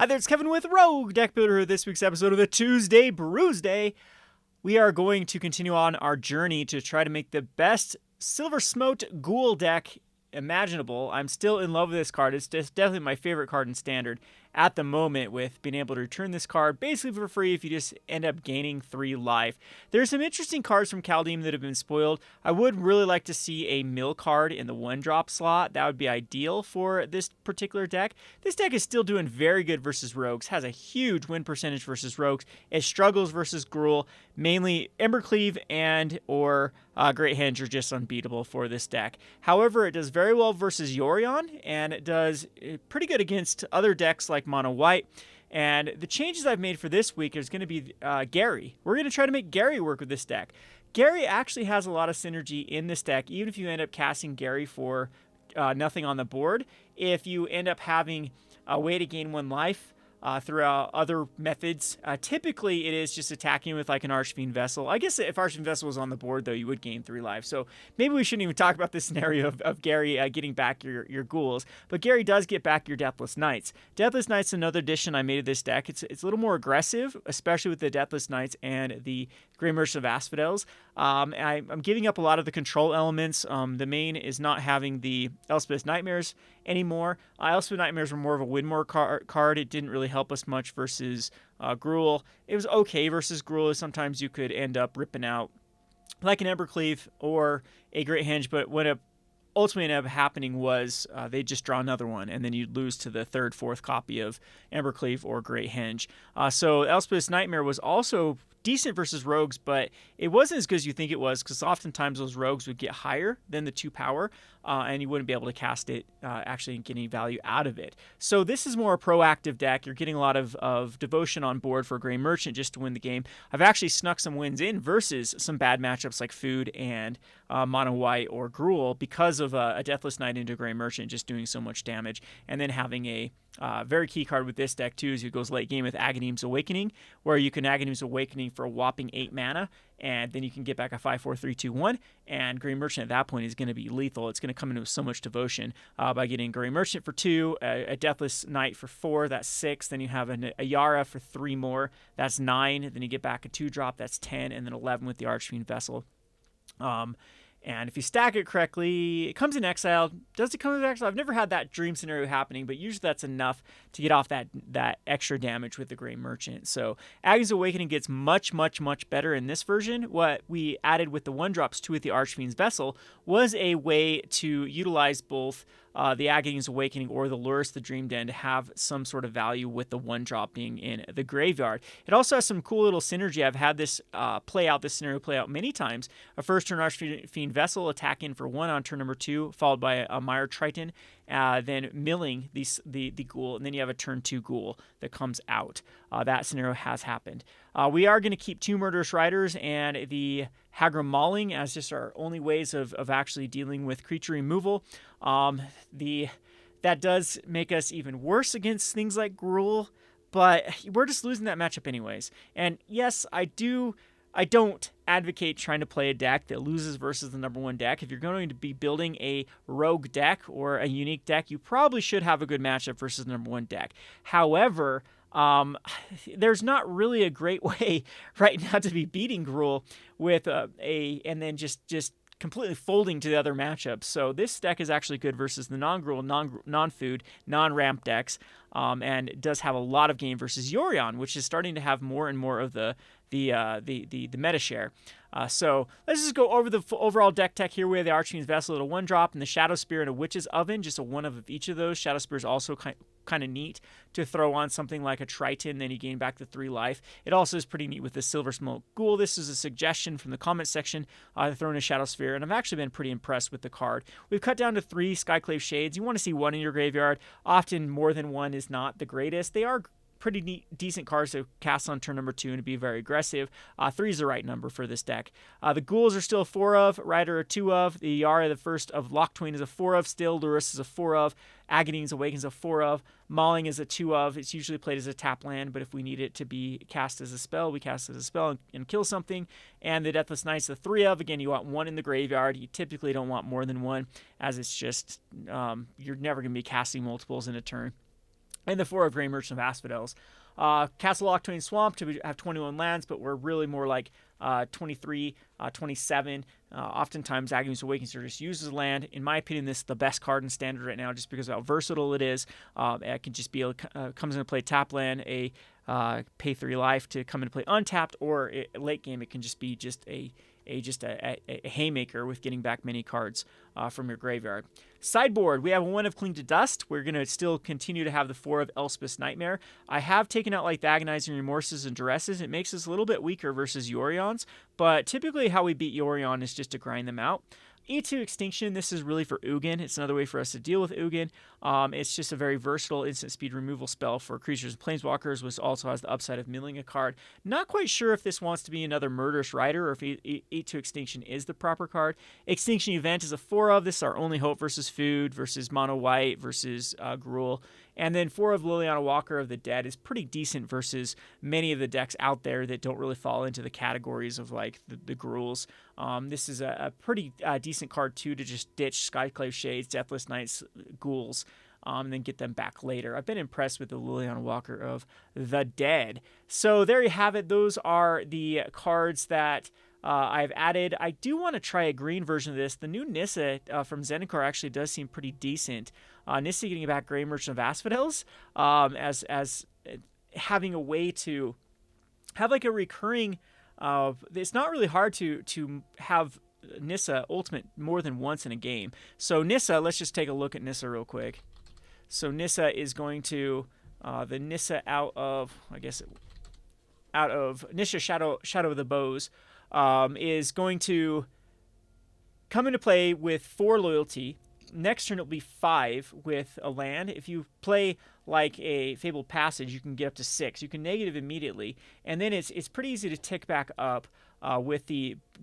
Hi there, it's Kevin with Rogue Deck Builder. This week's episode of the Tuesday Brewsday. We are going to continue on our journey to try to make the best Silver Smote Ghoul deck imaginable. I'm still in love with this card. It's just definitely my favorite card in Standard at the moment, with being able to return this card basically for free if you just end up gaining 3 life. There's some interesting cards from Kaldheim that have been spoiled. I would really like to see a mill card in the 1-drop slot. That would be ideal for this particular deck. This deck is still doing very good versus Rogues, has a huge win percentage versus Rogues. It struggles versus Gruul. Mainly Embercleave and or Great Henge are just unbeatable for this deck. However, it does very well versus Yorion, and it does pretty good against other decks like Mono White. And the changes I've made for this week is going to be Gary. We're going to try to make Gary work with this deck. Gary actually has a lot of synergy in this deck, even if you end up casting Gary for nothing on the board. If you end up having a way to gain 1 life, throughout other methods. Typically, it is just attacking with like an Archfiend Vessel. I guess if Archfiend Vessel was on the board, though, you would gain 3 lives. So maybe we shouldn't even talk about this scenario of Gary getting back your Ghouls. But Gary does get back your Deathless Knights. Deathless Knights is another addition I made to this deck. It's a little more aggressive, especially with the Deathless Knights and the Grey Merchant of Asphodels. I'm giving up a lot of the control elements. The main is not having the Elspeth's Nightmares anymore. Elspeth's Nightmares were more of a Widmore card. It didn't really help us much versus Gruul. It was okay versus Gruul. Sometimes you could end up ripping out like an Embercleave or a Great Henge, but what ultimately ended up happening was they just draw another one, and then you'd lose to the 3rd, 4th copy of Embercleave or Great Henge. So Elspeth's Nightmare was also decent versus Rogues, but it wasn't as good as you think it was, because oftentimes those Rogues would get higher than the 2 power, and you wouldn't be able to cast it actually and get any value out of it. So this is more a proactive deck. You're getting a lot of devotion on board for Grey Merchant just to win the game. I've actually snuck some wins in versus some bad matchups like Food and Mono White or Gruul because of a Deathless Knight into Grey Merchant just doing so much damage, and then having a very key card with this deck too is it goes late game with Aghanim's Awakening, where you can Aghanim's Awakening for a whopping 8 mana, and then you can get back a 5/4/3/2/1, and Grey Merchant at that point is going to be lethal. It's going to come in with so much devotion by getting Grey Merchant for 2, a Deathless Knight for 4, that's 6, then you have a Yara for 3 more, that's 9, then you get back a 2-drop, that's 10, and then 11 with the Archfiend Vessel. And if you stack it correctly, it comes in exile. Does it come in exile? I've never had that dream scenario happening, but usually that's enough to get off that extra damage with the Grey Merchant. So Aghanim's Awakening gets much, much, much better in this version. What we added with the 1-drops too with the Archfiend's Vessel was a way to utilize both the Aghanim's Awakening or the Lurrus the Dream Den to have some sort of value with the 1-drop being in the graveyard. It also has some cool little synergy. I've had this this scenario play out many times. A first turn Archfiend Vessel attacking for 1 on turn number 2, followed by a Mire Triton, then milling the Ghoul, and then you have a turn 2 Ghoul that comes out. That scenario has happened. We are going to keep 2 Murderous Riders and the Aggro Mauling as just our only ways of actually dealing with creature removal. That does make us even worse against things like Gruul, but we're just losing that matchup anyways. And yes, I don't advocate trying to play a deck that loses versus the number 1 deck. If you're going to be building a rogue deck or a unique deck, you probably should have a good matchup versus the number 1 deck. However, there's not really a great way right now to be beating Gruul with and then just completely folding to the other matchups. So this deck is actually good versus the non-Gruul, non-food, non-ramp decks, and it does have a lot of game versus Yorion, which is starting to have more and more of the meta share. So let's just go over the overall deck tech here. We have the Archfiend's Vessel at a 1-drop, and the Shadow Spear and a Witch's Oven, just a 1 of each of those. Shadow Spear is also kind of neat to throw on something like a Triton, then you gain back the 3 life. It also is pretty neat with the Silver Smote Ghoul. This is a suggestion from the comment section to throw in a Shadow Sphere, and I've actually been pretty impressed with the card. We've cut down to 3 Skyclave Shades. You want to see 1 in your graveyard. Often more than 1 is not the greatest. They are pretty decent cards to cast on turn number 2 and to be very aggressive. 3 is the right number for this deck. The Ghouls are still a 4 of, Rider a 2 of, the Yara the first of Locked-Twain is a 4 of still, Lurrus is a 4 of, Aghanim's Awakening is a 4 of, Mauling is a 2 of. It's usually played as a tap land, but if we need it to be cast as a spell, we cast it as a spell and kill something. And the Deathless Knight's a 3 of. Again, you want 1 in the graveyard. You typically don't want more than 1, as it's just you're never going to be casting multiples in a turn. and the 4 of Grey Merchant of Asphodels. Castle Octane Swamp to have 21 lands, but we're really more like 23, 27. Oftentimes, Aghanim Awakening just uses land. In my opinion, this is the best card in Standard right now, just because of how versatile it is. It can just be comes into play tap land, a pay 3 life to come into play untapped, or late game it can just be just a haymaker with getting back many cards from your graveyard. Sideboard, we have 1 of Cling to Dust. We're going to still continue to have the 4 of Elspeth's Nightmare. I have taken out like the Agonizing Remorses and Duresses. It makes us a little bit weaker versus Yorions, but typically how we beat Yorion is just to grind them out. E2 Extinction, this is really for Ugin. It's another way for us to deal with Ugin. It's just a very versatile instant speed removal spell for creatures and planeswalkers, which also has the upside of milling a card. Not quite sure if this wants to be another Murderous Rider or if E2 Extinction is the proper card. Extinction Event is a 4 of. This is our only hope versus food, versus mono white, versus Gruul. And then 4 of Liliana Walker of the Dead is pretty decent versus many of the decks out there that don't really fall into the categories of like the Gruuls. This is a pretty decent card too to just ditch Skyclave Shades, Deathless Knights, Ghouls, and then get them back later. I've been impressed with the Liliana Walker of the Dead. So there you have it. Those are the cards that I've added. I do want to try a green version of this. The new Nissa from Zendikar actually does seem pretty decent. Nissa getting back Grey Merchant of Asphodels as having a way to have like a recurring. It's not really hard to have Nissa ultimate more than once in a game. So Nissa, let's just take a look at Nissa real quick. So Nissa is going to the Nissa out of Nissa Shadow of the Bows. Is going to come into play with 4 loyalty. Next turn it'll be 5 with a land. If you play like a Fabled Passage, you can get up to 6. You can negative immediately, and then it's pretty easy to tick back up with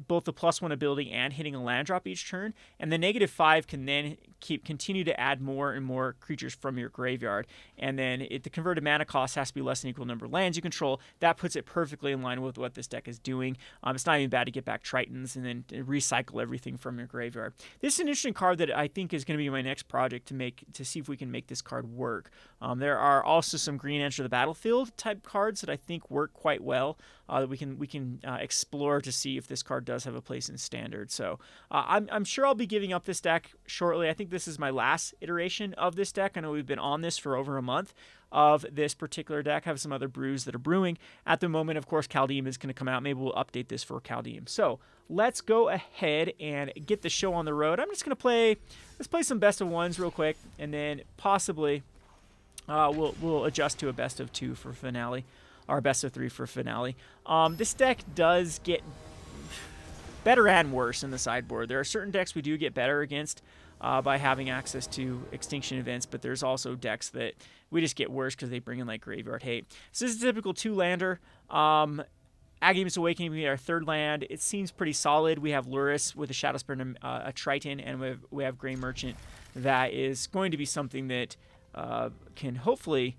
both the +1 ability and hitting a land drop each turn. And the -5 can then continue to add more and more creatures from your graveyard. And then the converted mana cost has to be less than equal number of lands you control. That puts it perfectly in line with what this deck is doing. It's not even bad to get back Tritons and then recycle everything from your graveyard. This is an interesting card that I think is going to be my next project to see if we can make this card work. There are also some green enter the battlefield type cards that I think work quite well that we can explore to see if this card does have a place in Standard. So I'm sure I'll be giving up this deck shortly. I think this is my last iteration of this deck. I know we've been on this for over a month of this particular deck. I have some other brews that are brewing. At the moment, of course, Caldeum is going to come out. Maybe we'll update this for Caldeum. So let's go ahead and get the show on the road. I'm just going to let's play some best of ones real quick, and then possibly we'll adjust to a best of 2 for finale. Our best of 3 for finale. This deck does get better and worse in the sideboard. There are certain decks we do get better against by having access to Extinction Events, but there's also decks that we just get worse because they bring in like Graveyard Hate. So this is a typical 2-lander. Aghanim Awakening will be our 3rd land. It seems pretty solid. We have Lurrus with a Shadow Spirit and a Triton, and we have Grey Merchant. That is going to be something that can hopefully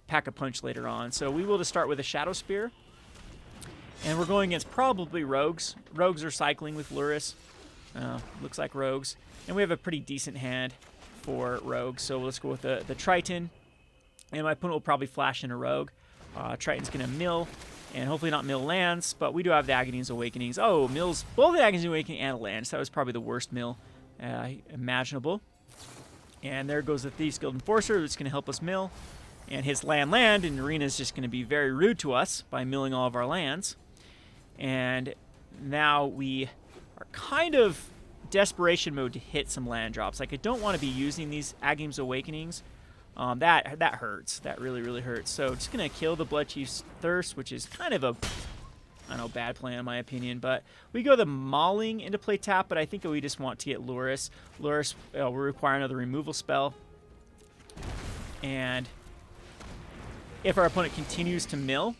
pack a punch later on. So we will just start with a Shadow Spear. And we're going against probably Rogues. Rogues are cycling with Lurrus. Looks like Rogues. And we have a pretty decent hand for Rogues. So let's go with the Triton. And my opponent will probably flash in a Rogue. Triton's going to mill. And hopefully not mill lands. But we do have the Aghanim's Awakenings. Oh, mills both the Aghanim's Awakening and a land. So that was probably the worst mill imaginable. And there goes the Thieves Guild Enforcer. That's going to help us mill. And his land, and Arena is just going to be very rude to us by milling all of our lands. And now we are kind of desperation mode to hit some land drops. Like, I don't want to be using these Aghanim's Awakenings. That hurts. That really, really hurts. So just going to kill the Bloodchief's Thirst, which is kind of a, I don't know, bad plan in my opinion. But we go the Mauling into play tap, but I think we just want to get Lurrus. Lurrus will require another removal spell. And if our opponent continues to mill,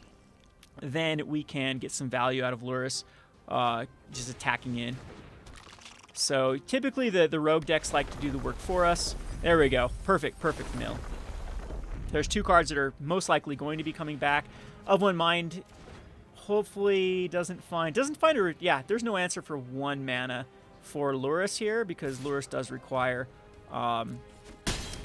then we can get some value out of Lurrus just attacking in. So typically the rogue decks like to do the work for us. There we go. Perfect mill. There's 2 cards that are most likely going to be coming back. Of One Mind hopefully doesn't find a, yeah, there's no answer for 1 mana for Lurrus here because Lurrus does require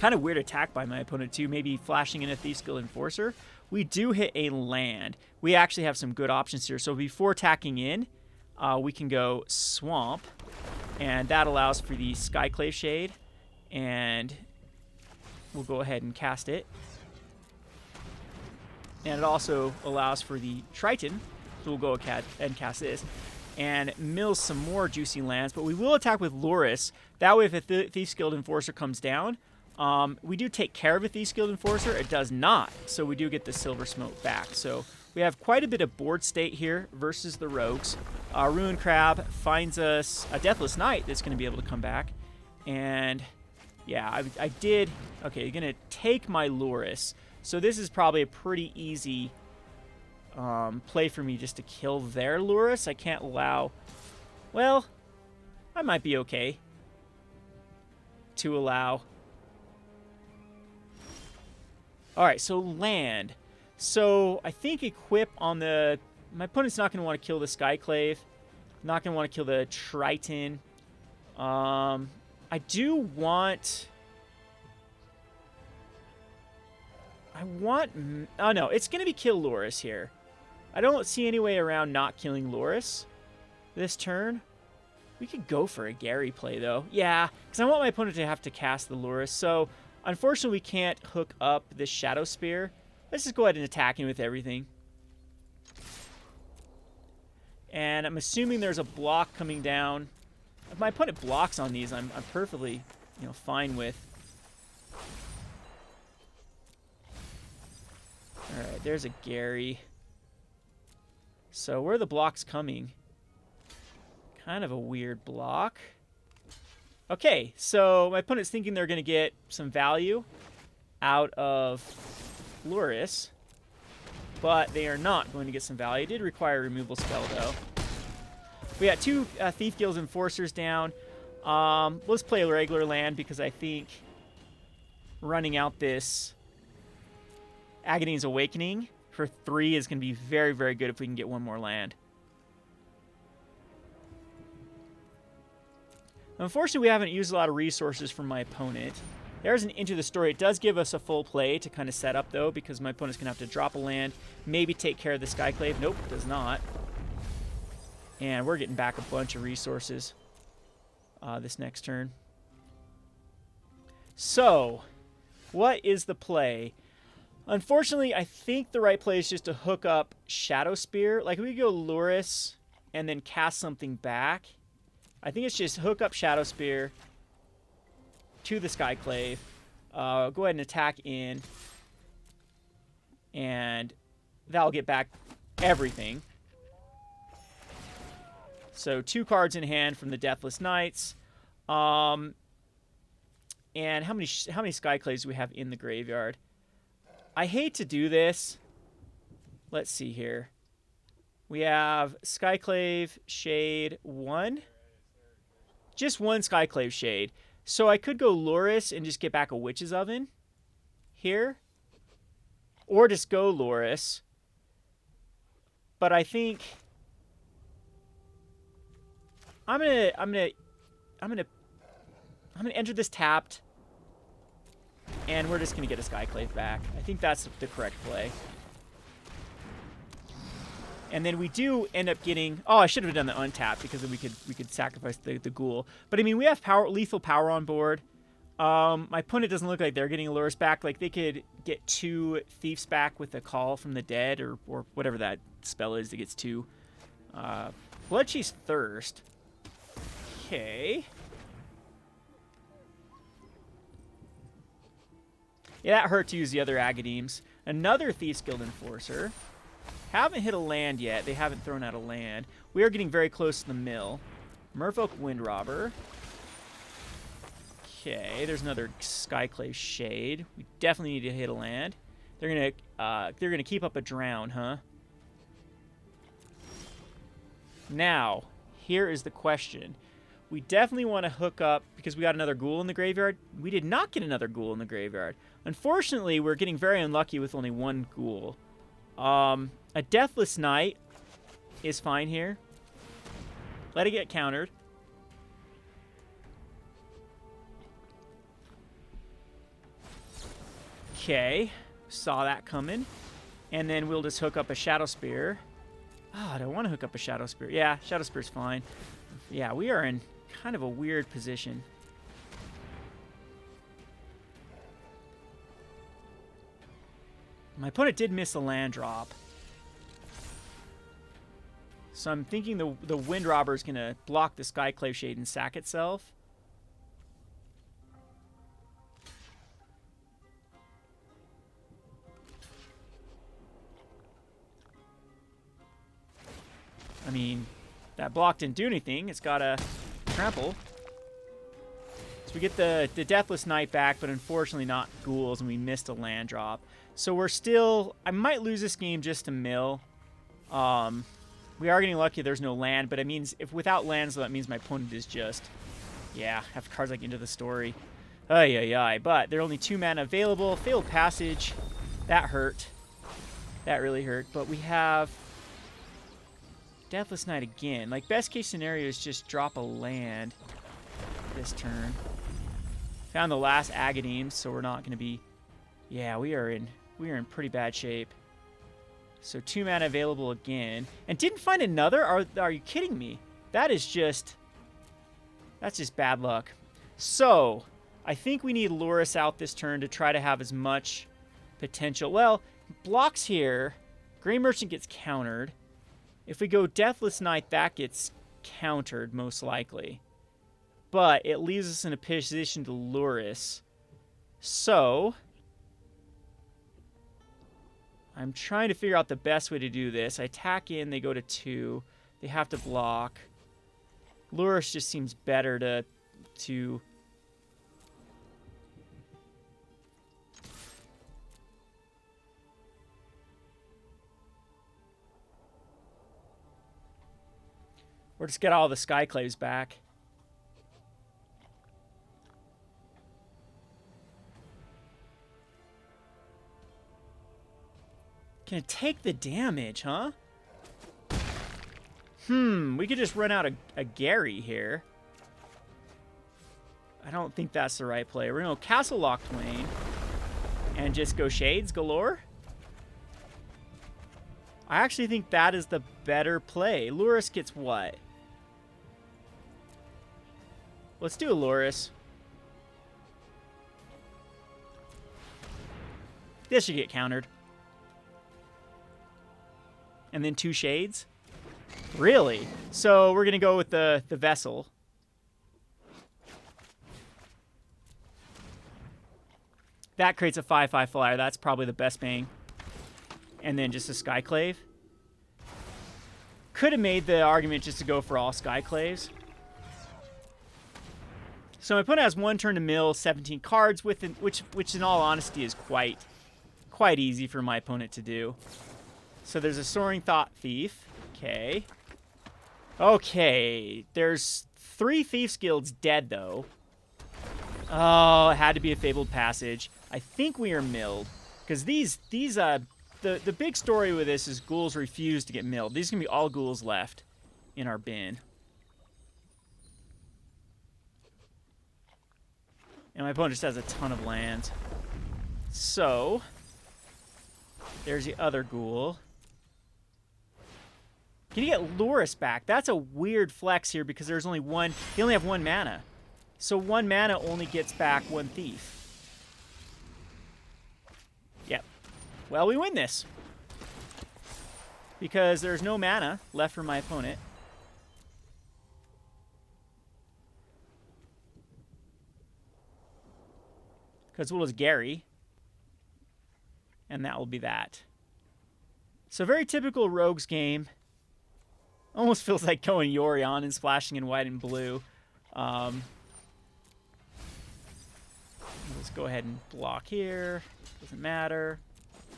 Kind of weird attack by my opponent too, maybe flashing in a Thief's Guild Enforcer. We do hit a land. We actually have some good options here. So before attacking in, we can go Swamp, and that allows for the Skyclave Shade, and we'll go ahead and cast it. And it also allows for the Triton, so we'll go ahead and cast this, and mill some more juicy lands, but we will attack with Loris. That way if a Thief's Guild Enforcer comes down, we do take care of a Thief's Guild Enforcer. It does not, so we do get the Silver Smoke back. So we have quite a bit of board state here versus the Rogues. Ruin Crab finds us a Deathless Knight that's going to be able to come back. And yeah, I did... Okay, you're going to take my Loris. So this is probably a pretty easy play for me just to kill their Loris. I can't allow... Well, I might be okay to allow... Alright, so land. So I think equip on the... My opponent's not going to want to kill the Skyclave. Not going to want to kill the Triton. I do want... Oh, no. It's going to be kill Loris here. I don't see any way around not killing Loris this turn. We could go for a Gary play, though. Yeah, because I want my opponent to have to cast the Loris. So, unfortunately, we can't hook up this Shadow Spear. Let's just go ahead and attack him with everything. And I'm assuming there's a block coming down. If my opponent blocks on these, I'm perfectly, fine with. Alright, there's a Gary. So where are the blocks coming? Kind of a weird block. Okay, so my opponent's thinking they're going to get some value out of Loris, but they are not going to get some value. It did require a removal spell, though. We got two Thief Guild Enforcers down. Let's play a regular land because I think running out this Aghanim Awakening for 3 is going to be very, very good if we can get one more land. Unfortunately, we haven't used a lot of resources from my opponent. There's an Into the Story. It does give us a full play to kind of set up, though, because my opponent's going to have to drop a land, maybe take care of the Skyclave. Nope, does not. And we're getting back a bunch of resources this next turn. So, what is the play? Unfortunately, I think the right play is just to hook up Shadow Spear. Like, we go Loris and then cast something back. I think it's just hook up Shadow Spear to the Skyclave. Go ahead and attack in. And that'll get back everything. So 2 cards in hand from the Deathless Knights. And how many Skyclaves do we have in the graveyard? I hate to do this. Let's see here. We have Skyclave Shade 1. Just 1 Skyclave Shade. So I could go Loris and just get back a Witch's Oven here. Or just go Loris. But I think I'm gonna enter this tapped. And we're just going to get a Skyclave back. I think that's the correct play. And then we do end up getting... Oh, I should have done the untap because then we could sacrifice the Ghoul. But, I mean, we have lethal power on board. My opponent doesn't look like they're getting a Lurus back. Like, they could get 2 Thieves back with a Call from the Dead or whatever that spell is that gets 2. Bloodcheese Thirst. Okay. Yeah, that hurt to use the other Aghanims. Another Thief's Guild Enforcer. Haven't hit a land yet. They haven't thrown out a land. We are getting very close to the mill. Merfolk Windrobber. Okay, there's another Skyclave Shade. We definitely need to hit a land. They're gonna keep up a Drown, huh? Now, here is the question. We definitely want to hook up, because we got another Ghoul in the graveyard. We did not get another Ghoul in the graveyard. Unfortunately, we're getting very unlucky with only 1 Ghoul. A Deathless Knight is fine here. Let it get countered. Okay. Saw that coming. And then we'll just hook up a Shadow Spear. Oh, I don't want to hook up a Shadow Spear. Yeah, Shadow Spear's fine. Yeah, we are in kind of a weird position. My opponent did miss a land drop. So I'm thinking the Wind Robber is going to block the Skyclave Shade and sack itself. I mean, that block didn't do anything. It's got a trample. So we get the Deathless Knight back, but unfortunately not Ghouls, and we missed a land drop. So we're still... I might lose this game just to mill. We are getting lucky there's no land, but it means... if without lands, that means my opponent is just... yeah, have cards like Into the Story. Ay, ay, ay. But there are only 2 mana available. Failed Passage. That hurt. That really hurt. But we have... Deathless Knight again. Like, best case scenario is just drop a land this turn. Found the last Agadim, so we're not going to be... yeah, we are in pretty bad shape. So 2 mana available again. And didn't find another? Are you kidding me? That's just bad luck. So, I think we need Lurrus out this turn to try to have as much potential. Well, blocks here. Grey Merchant gets countered. If we go Deathless Knight, that gets countered, most likely. But it leaves us in a position to Lurrus. So, I'm trying to figure out the best way to do this. I attack in, they go to 2. They have to block. Lurrus just seems better to or just get all the Skyclaves back. Can it take the damage, huh? We could just run out a Gary here. I don't think that's the right play. We're going to go Castle Lock Twain and just go Shades galore. I actually think that is the better play. Lurrus gets what? Let's do a Lurrus. This should get countered. And then 2 Shades? Really? So we're going to go with the Vessel. That creates a 5/5 flyer. That's probably the best bang. And then just a Skyclave. Could have made the argument just to go for all Skyclaves. So my opponent has 1 turn to mill 17 cards, which in all honesty is quite easy for my opponent to do. So there's a Soaring Thought Thief. Okay. Okay. There's 3 Thieves Guilds dead, though. Oh, it had to be a Fabled Passage. I think we are milled. Because the big story with this is Ghouls refuse to get milled. These are going to be all Ghouls left in our bin. And my opponent just has a ton of lands. So, there's the other Ghoul. Can you get Lurrus back? That's a weird flex here because there's only one. You only have 1 mana. So 1 mana only gets back 1 Thief. Yep. Well, we win this. Because there's no mana left for my opponent. Because we'll just Gary. And that will be that. So very typical Rogues game. Almost feels like going Yorion and splashing in white and blue. Let's go ahead and block here. Doesn't matter.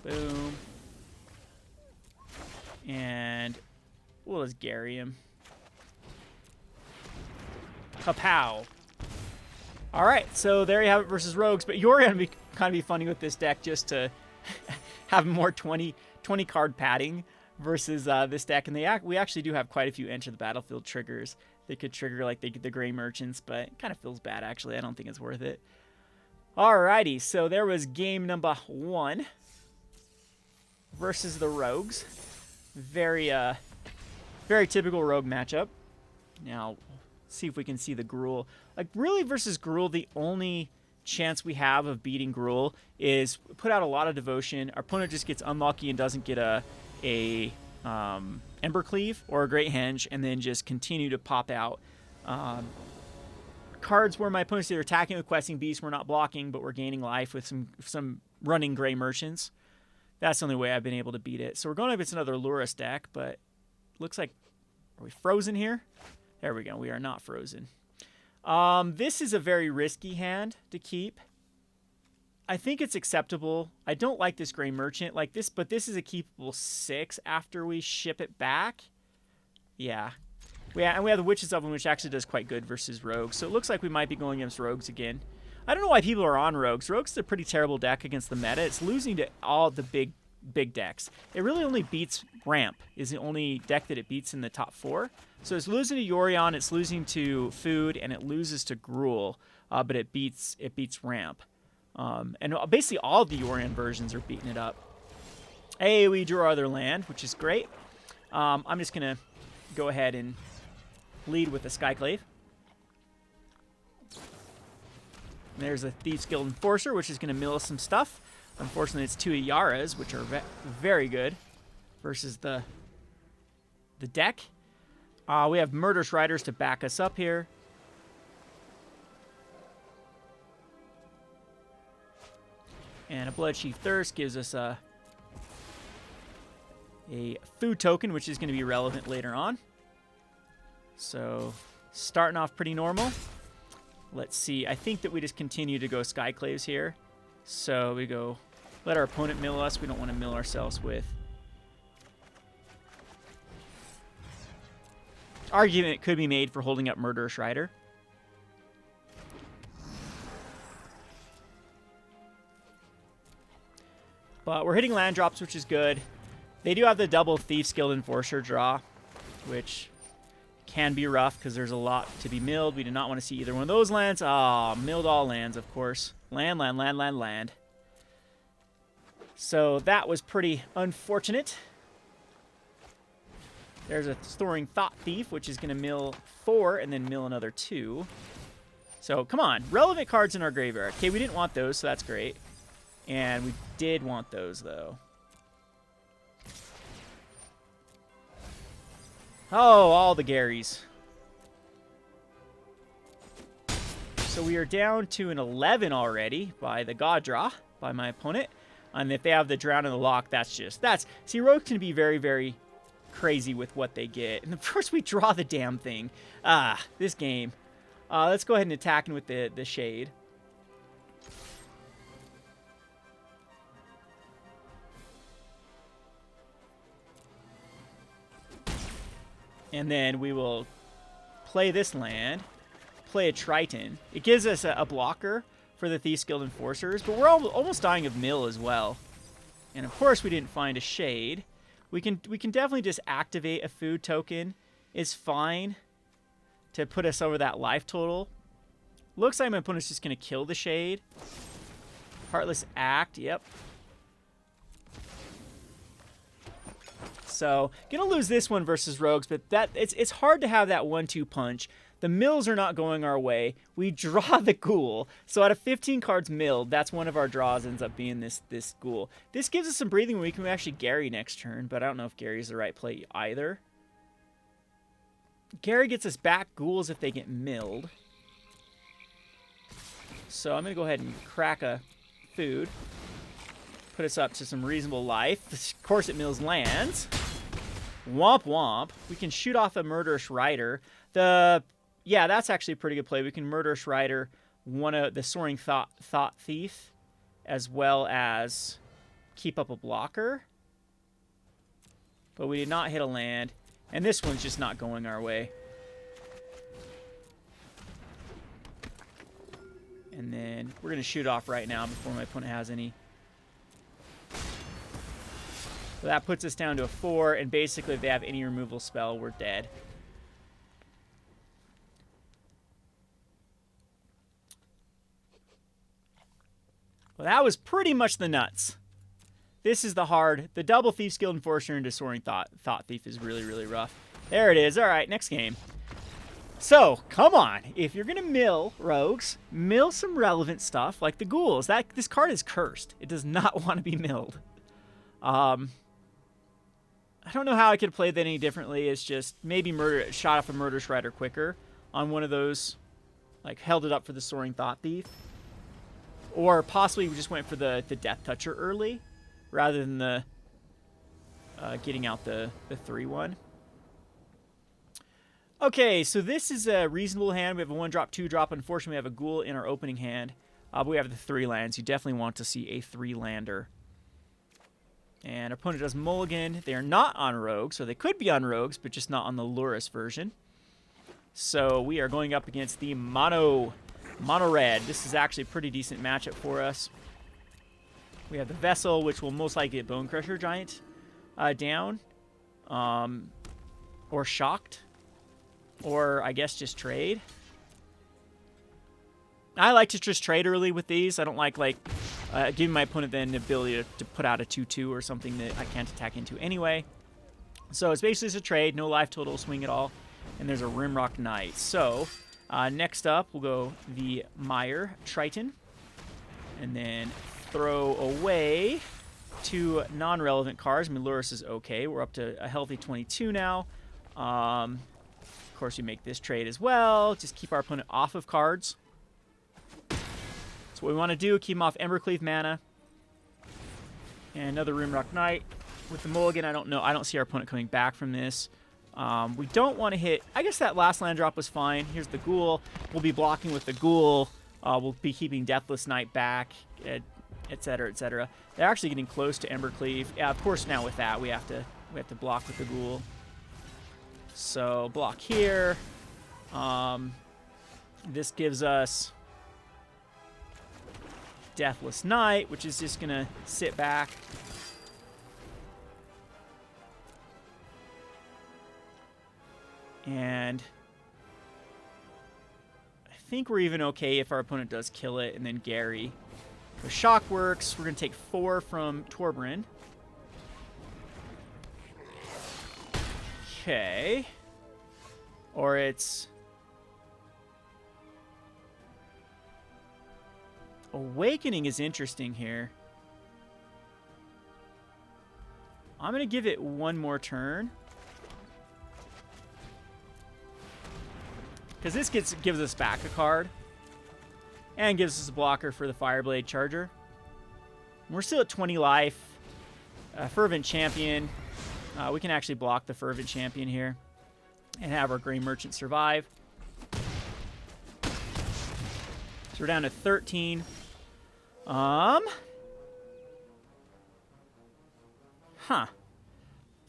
Boom. And we'll just Gary him. Kapow. Alright, so there you have it versus Rogues. But Yorion would be kind of be funny with this deck just to have more 20 card padding versus this deck. And we actually do have quite a few Enter the Battlefield triggers. They could trigger like the Grey Merchants, but it kind of feels bad, actually. I don't think it's worth it. Alrighty, so there was game number 1 versus the Rogues. Very typical Rogue matchup. Now, see if we can see the Gruul. Like, really versus Gruul, the only chance we have of beating Gruul is put out a lot of devotion. Our opponent just gets unlucky and doesn't get a Ember Cleave or a Great Henge, and then just continue to pop out cards where my opponent's either attacking with Questing Beast, we're not blocking, but we're gaining life with some running Gray Merchants. That's the only way I've been able to beat it. So we're going up against another Lurrus deck, but looks like, are we frozen here? There we go. We are not frozen. This is a very risky hand to keep. I think it's acceptable. I don't like this Gray Merchant like this, but this is a keepable 6 after we ship it back. Yeah. And we have the Witch's Oven, which actually does quite good versus Rogues. So it looks like we might be going against Rogues again. I don't know why people are on Rogues. Rogues is a pretty terrible deck against the meta. It's losing to all the big decks. It really only beats Ramp, is the only deck that it beats in the top 4. So it's losing to Yorion, it's losing to Food, and it loses to Gruul, but it beats Ramp. And basically all of the Yorion versions are beating it up. Hey, we drew our other land, which is great. I'm just going to go ahead and lead with the Skyclave. There's a Thief's Guild Enforcer, which is going to mill us some stuff. Unfortunately, it's 2 Yaras, which are very good versus the deck. We have Murderous Riders to back us up here. And a Bloodchief Thirst gives us a food token, which is going to be relevant later on. So, starting off pretty normal. Let's see. I think that we just continue to go Skyclaves here. So, we go, let our opponent mill us. We don't want to mill ourselves with. Argument could be made for holding up Murderous Rider. But we're hitting land drops, which is good. They do have the double Thief's Guild Enforcer draw, which can be rough because there's a lot to be milled. We do not want to see either one of those lands. Ah, milled all lands, of course. Land. So that was pretty unfortunate. There's a Storing Thought Thief, which is going to mill 4 and then mill another 2. So, come on. Relevant cards in our graveyard. Okay, we didn't want those, so that's great. And we did want those, though. Oh, all the Garys. So we are down to an 11 already by the God Draw, by my opponent. And if they have the Drown in the Lock, see, Rogue can be very, very crazy with what they get. And of course we draw the damn thing. This game. Let's go ahead and attack with the Shade. And then we will play this land, play a Triton. It gives us a blocker for the Thief's Guild Enforcers, but we're almost dying of mill as well. And of course we didn't find a Shade. We can definitely just activate a food token. It's fine to put us over that life total. Looks like my opponent's just going to kill the Shade. Heartless Act, yep. So, gonna lose this one versus Rogues, but it's hard to have that 1-2 punch. The mills are not going our way. We draw the Ghoul. So out of 15 cards milled, that's one of our draws ends up being this Ghoul. This gives us some breathing room. We can actually Gary next turn, but I don't know if Gary's the right play either. Gary gets us back Ghouls if they get milled. So I'm gonna go ahead and crack a food. Put us up to some reasonable life. Of course it mills lands. Womp womp. We can shoot off a Murderous Rider. Yeah, that's actually a pretty good play. We can Murderous Rider one of the Soaring Thought Thief, as well as keep up a blocker. But we did not hit a land. And this one's just not going our way. And then we're going to shoot off right now before my opponent has any. So that puts us down to a 4, and basically if they have any removal spell, we're dead. Well, that was pretty much the nuts. This is the hard. The double Thief, Skilled Enforcer into Soaring Thought Thief is really, really rough. There it is. All right, next game. So, come on. If you're going to mill rogues, mill some relevant stuff like the Ghouls. This card is cursed. It does not want to be milled. I don't know how I could have played that any differently. It's just maybe shot off a Murder Shredder quicker on one of those. Like, held it up for the Soaring Thought Thief. Or possibly we just went for the Death Toucher early rather than the getting out the 3-1. Okay, so this is a reasonable hand. We have a 1-drop, 2-drop. Unfortunately, we have a Ghoul in our opening hand. But we have the 3 lands. You definitely want to see a 3-lander. And our opponent does mulligan. They are not on rogues, so they could be on rogues, but just not on the Lurrus version. So we are going up against the mono red. This is actually a pretty decent matchup for us. We have the Vessel, which will most likely get Bone Crusher Giant down. Or Shocked. Or, I guess, just trade. I like to just trade early with these. I don't like giving my opponent then the ability to put out a 2-2 or something that I can't attack into anyway. So it's basically just a trade. No life total swing at all. And there's a Rimrock Knight. So, next up, we'll go the Mire Triton. And then throw away 2 non-relevant cards. I mean, Lurrus is okay. We're up to a healthy 22 now. Of course, we make this trade as well. Just keep our opponent off of cards. That's what we want to do. Keep him off Embercleave mana. And another Rimrock Knight. With the mulligan, I don't know. I don't see our opponent coming back from this. We don't want to hit... I guess that last land drop was fine. Here's the Ghoul. We'll be blocking with the Ghoul. We'll be keeping Deathless Knight back, etc., etc. They're actually getting close to Embercleave. Yeah, of course, now with that, we have to block with the Ghoul. So, block here. This gives us Deathless Knight, which is just going to sit back. And I think we're even okay if our opponent does kill it, and then Gary. The Shock works. We're going to take 4 from Torbrin. Okay. Or it's... Awakening is interesting here. I'm going to give it 1 more turn. Because this gives us back a card. And gives us a blocker for the Fireblade Charger. We're still at 20 life. Fervent Champion. We can actually block the Fervent Champion here. And have our Grey Merchant survive. So we're down to 13. Huh. Of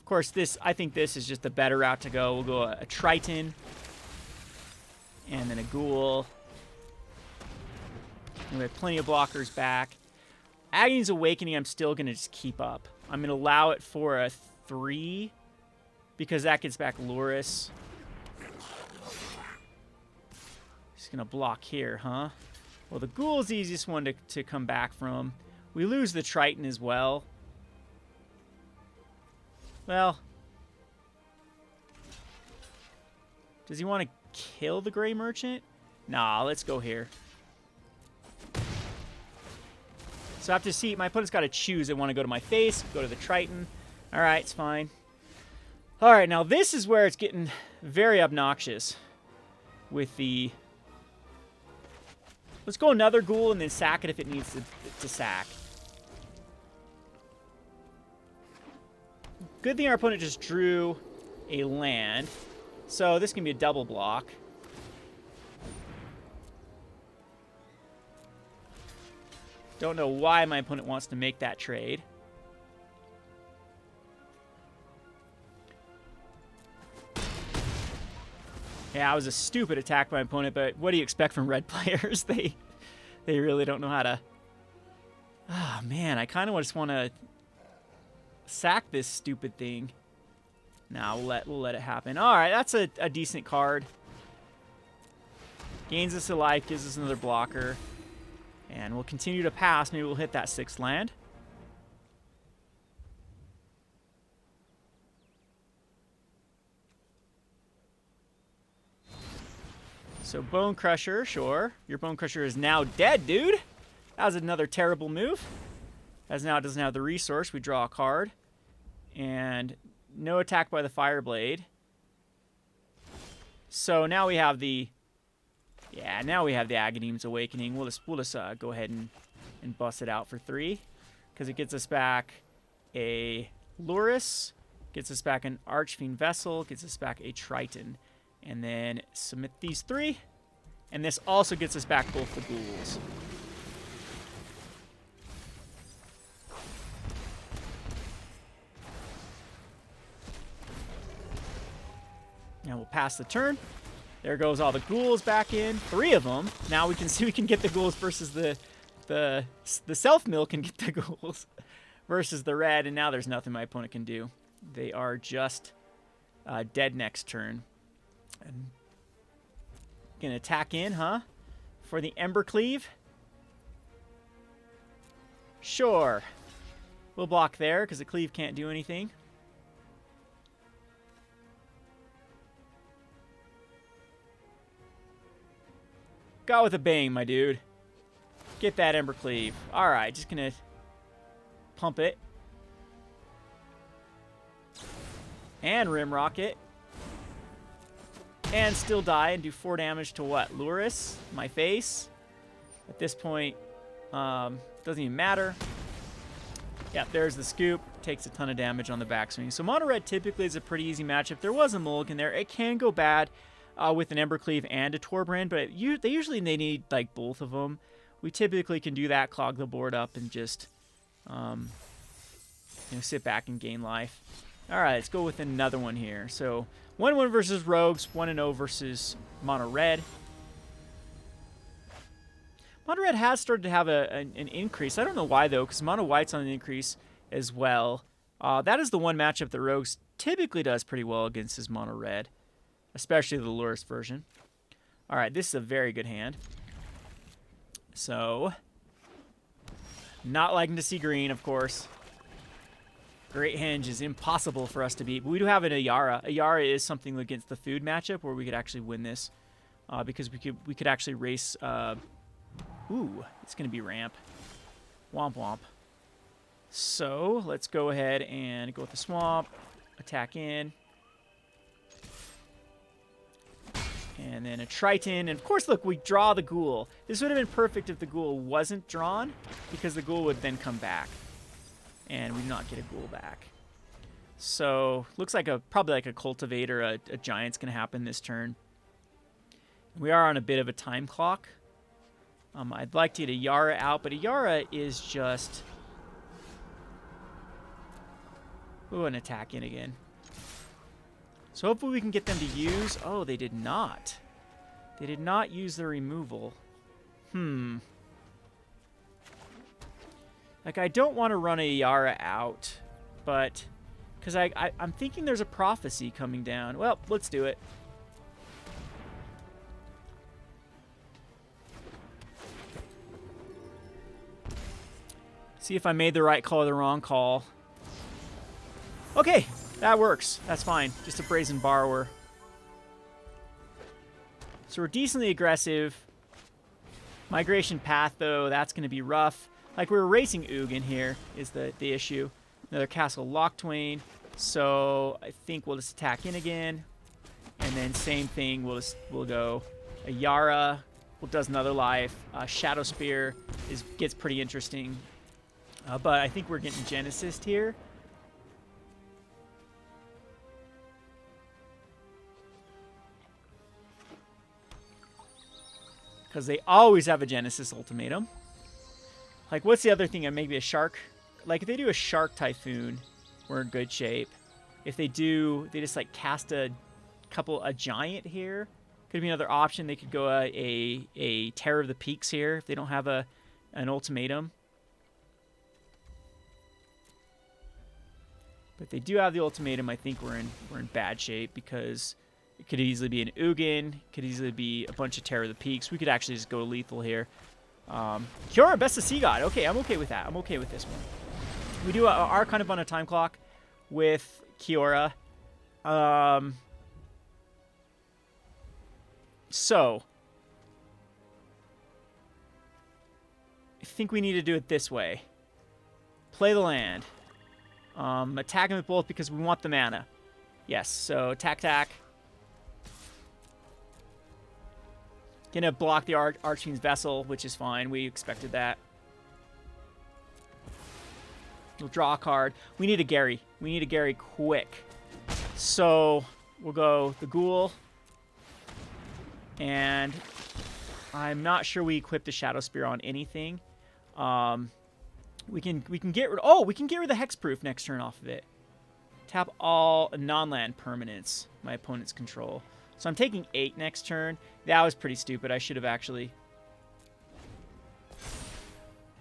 course, I think this is just the better route to go. We'll go a Triton. And then a Ghoul. And we have plenty of blockers back. Agony's Awakening, I'm still going to just keep up. I'm going to allow it for a 3. Because that gets back Lurrus. Just going to block here, huh? Well, the Ghoul's the easiest one to come back from. We lose the Triton as well. Well. Does he want to kill the Grey Merchant? Nah, let's go here. So I have to see. My opponent's got to choose. I want to go to my face, go to the Triton. All right, it's fine. All right, now this is where it's getting very obnoxious with the... Let's go another Ghoul and then sack it if it needs to sack. Good thing our opponent just drew a land. So this can be a double block. Don't know why my opponent wants to make that trade. Yeah, it was a stupid attack by my opponent, but what do you expect from red players? They really don't know how to... Oh, man, I kind of just want to sack this stupid thing. Nah, we'll let it happen. All right, that's a decent card. Gains us a life, gives us another blocker. And we'll continue to pass. Maybe we'll hit that 6th land. So Bone Crusher, sure. Your Bone Crusher is now dead, dude. That was another terrible move. As now it doesn't have the resource, we draw a card. And no attack by the Fireblade. So now we have the... Yeah, now we have the Agadeem's Awakening. We'll just go ahead and bust it out for 3. Because it gets us back a Lurrus, gets us back an Archfiend Vessel, gets us back a Triton. And then submit these 3. And this also gets us back both the Ghouls. Now we'll pass the turn. There goes all the Ghouls back in. 3 of them. Now we can see we can get the Ghouls versus the self-mill can get the Ghouls versus the red. And now there's nothing my opponent can do. They are just dead next turn. And gonna attack in, huh? For the Embercleave. Sure. We'll block there because the Cleave can't do anything. Go with a bang, my dude. Get that Embercleave. Alright, just gonna pump it. And Rimrock it. And still die and do 4 damage to what? Lurrus? My face? At this point, doesn't even matter. Yeah, there's the scoop. Takes a ton of damage on the backswing. So Mono Red typically is a pretty easy matchup. There was a Mulligan there. It can go bad with an Embercleave and a Torbrand, but they usually need like both of them. We typically can do that, clog the board up, and just sit back and gain life. All right, let's go with another one here. So 1-1 versus Rogues, 1-0 versus Mono Red. Mono Red has started to have an increase. I don't know why, though, because Mono White's on an increase as well. That is the one matchup that Rogues typically does pretty well against his Mono Red, especially the Lurrus version. All right, this is a very good hand. So, not liking to see green, of course. Great Henge is impossible for us to beat, but we do have an Ayara. Ayara is something against the food matchup where we could actually win this, because we could actually race. Ooh, it's gonna be ramp. Womp womp. So let's go ahead and go with the swamp, attack in, and then a Triton. And of course, look, we draw the Ghoul. This would have been perfect if the Ghoul wasn't drawn, because the Ghoul would then come back. And we do not get a Ghoul back. So, looks like probably like a Cultivator, a Giant's going to happen this turn. We are on a bit of a time clock. I'd like to get a Yara out, but a Yara is just... Ooh, an attack in again. So hopefully we can get them to use... Oh, they did not. They did not use the removal. Like, I don't want to run a Yara out, but... Because I'm thinking there's a Prophecy coming down. Well, let's do it. See if I made the right call or the wrong call. Okay, that works. That's fine. Just a Brazen Borrower. So we're decently aggressive. Migration Path, though, that's going to be rough. Like, we're racing Ugin here is the issue. Another Castle Locktwain. So I think we'll just attack in again. And then same thing, we'll go a Yara. Does another life. Shadow Spear gets pretty interesting. But I think we're getting Genesis here. Because they always have a Genesis ultimatum. Like, what's the other thing? Maybe a Shark. Like, if they do a Shark Typhoon, we're in good shape. If they do, they just, like, cast a Giant here. Could be another option. They could go a Terror of the Peaks here if they don't have an ultimatum. But if they do have the ultimatum, I think we're in bad shape, because it could easily be an Ugin, could easily be a bunch of Terror of the Peaks. We could actually just go lethal here. Kiora, Best of Sea God. Okay, I'm okay with that. I'm okay with this one. We do are kind of on a time clock with Kiora. So I think we need to do it this way. Play the land. Attack him with both because we want the mana. Yes, so tack. Gonna block the Archfiend's Vessel, which is fine. We expected that. We'll draw a card. We need a Gary. We need a Gary quick. So we'll go the Ghoul. And I'm not sure we equip the Shadow Spear on anything. We can get rid. Oh, we can get rid of the Hexproof next turn off of it. Tap all non-land permanents my opponent's control. So I'm taking 8 next turn. That was pretty stupid. I should have actually.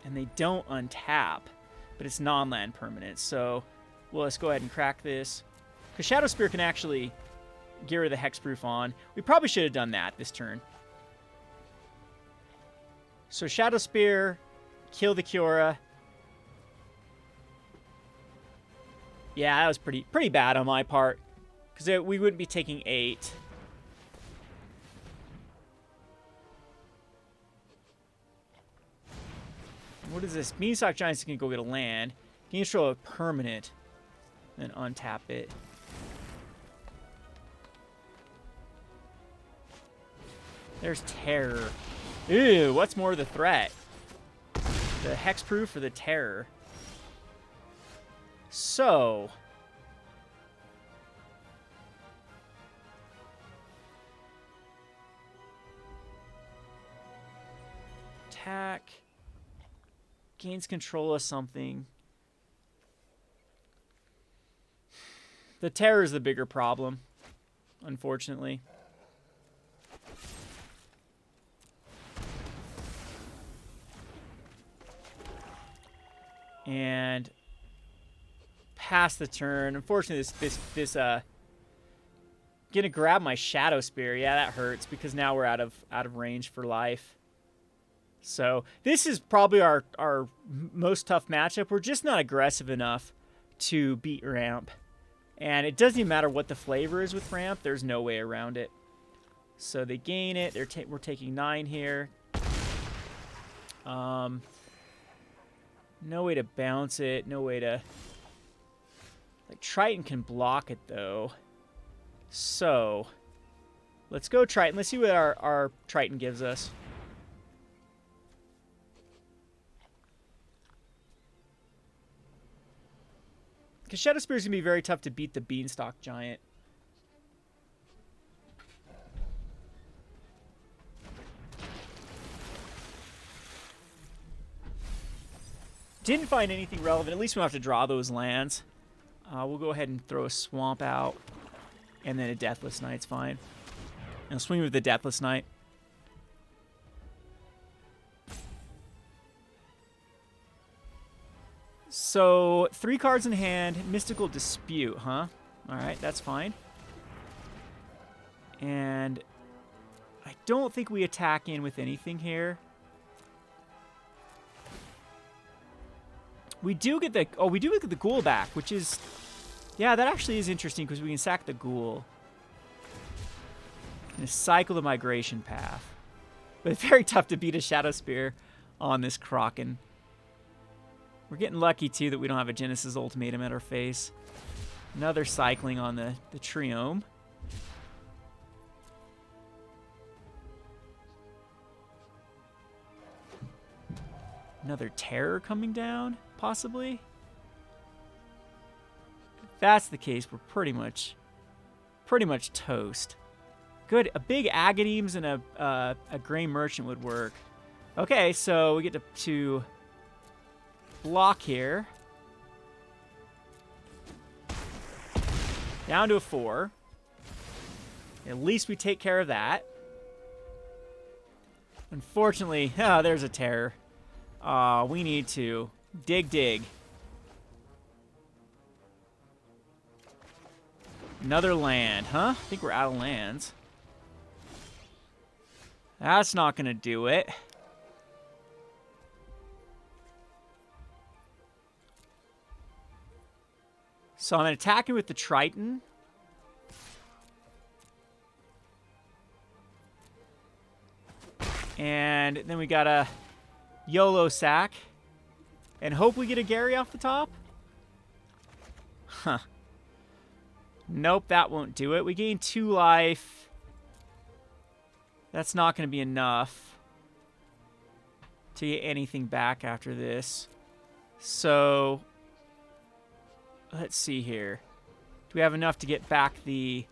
And they don't untap, but it's non-land permanent. So well, let's go ahead and crack this. Because Shadow Spear can actually get rid of the Hexproof on. We probably should have done that this turn. So Shadow Spear, kill the Kiora. Yeah, that was pretty bad on my part. Because we wouldn't be taking 8. What is this? Beanstalk Giants can go get a land. Can you throw a permanent? Then untap it. There's Terror. Ew, what's more the threat? The Hexproof or the Terror? So attack. Gains control of something. The Terror is the bigger problem, unfortunately. And pass the turn. Unfortunately, this gonna grab my Shadow Spear. Yeah, that hurts because now we're out of range for life. So this is probably our most tough matchup. We're just not aggressive enough to beat Ramp. And it doesn't even matter what the flavor is with Ramp. There's no way around it. So they gain it. We're taking 9 here. No way to bounce it. No way to... Like, Triton can block it, though. So let's go Triton. Let's see what our Triton gives us. Because Shadow Spear is going to be very tough to beat the Beanstalk Giant. Didn't find anything relevant. At least we don't have to draw those lands. We'll go ahead and throw a Swamp out. And then a Deathless Knight's fine. And swing with the Deathless Knight. So, 3 cards in hand. Mystical Dispute, huh? Alright, that's fine. And I don't think we attack in with anything here. We do get the... Oh, we do get the Ghoul back, which is... Yeah, that actually is interesting because we can sack the Ghoul. And cycle the Migration Path. But it's very tough to beat a Shadow Spear on this Kraken. We're getting lucky, too, that we don't have a Genesis Ultimatum at our face. Another cycling on the Triome. Another Terror coming down, possibly? If that's the case, we're pretty much toast. Good. A big Agadeems and a Gray Merchant would work. Okay, so we get to block here. Down to a 4. At least we take care of that. Unfortunately, there's a Terror. We need to dig. Another land, huh? I think we're out of lands. That's not going to do it. So I'm attacking with the Triton. And then we got a YOLO sack. And hope we get a Gary off the top? Huh. Nope, that won't do it. We gain 2 life. That's not going to be enough to get anything back after this. So, let's see here. Do we have enough to get back the...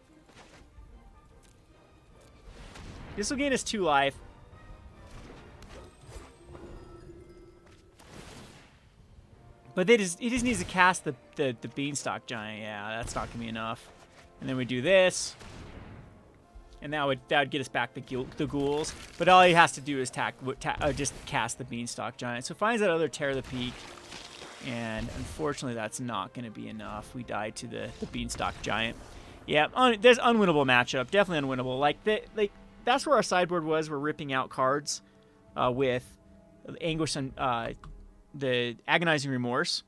This will gain us 2 life. But he just needs to cast the Beanstalk Giant. Yeah, that's not going to be enough. And then we do this. And that would get us back the Ghouls. But all he has to do is just cast the Beanstalk Giant. So finds that other Tear of the Peak. And unfortunately, that's not going to be enough. We died to the Beanstalk Giant. Yeah, there's unwinnable matchup. Definitely unwinnable. That's where our sideboard was. We're ripping out cards with Anguish and the Agonizing Remorse.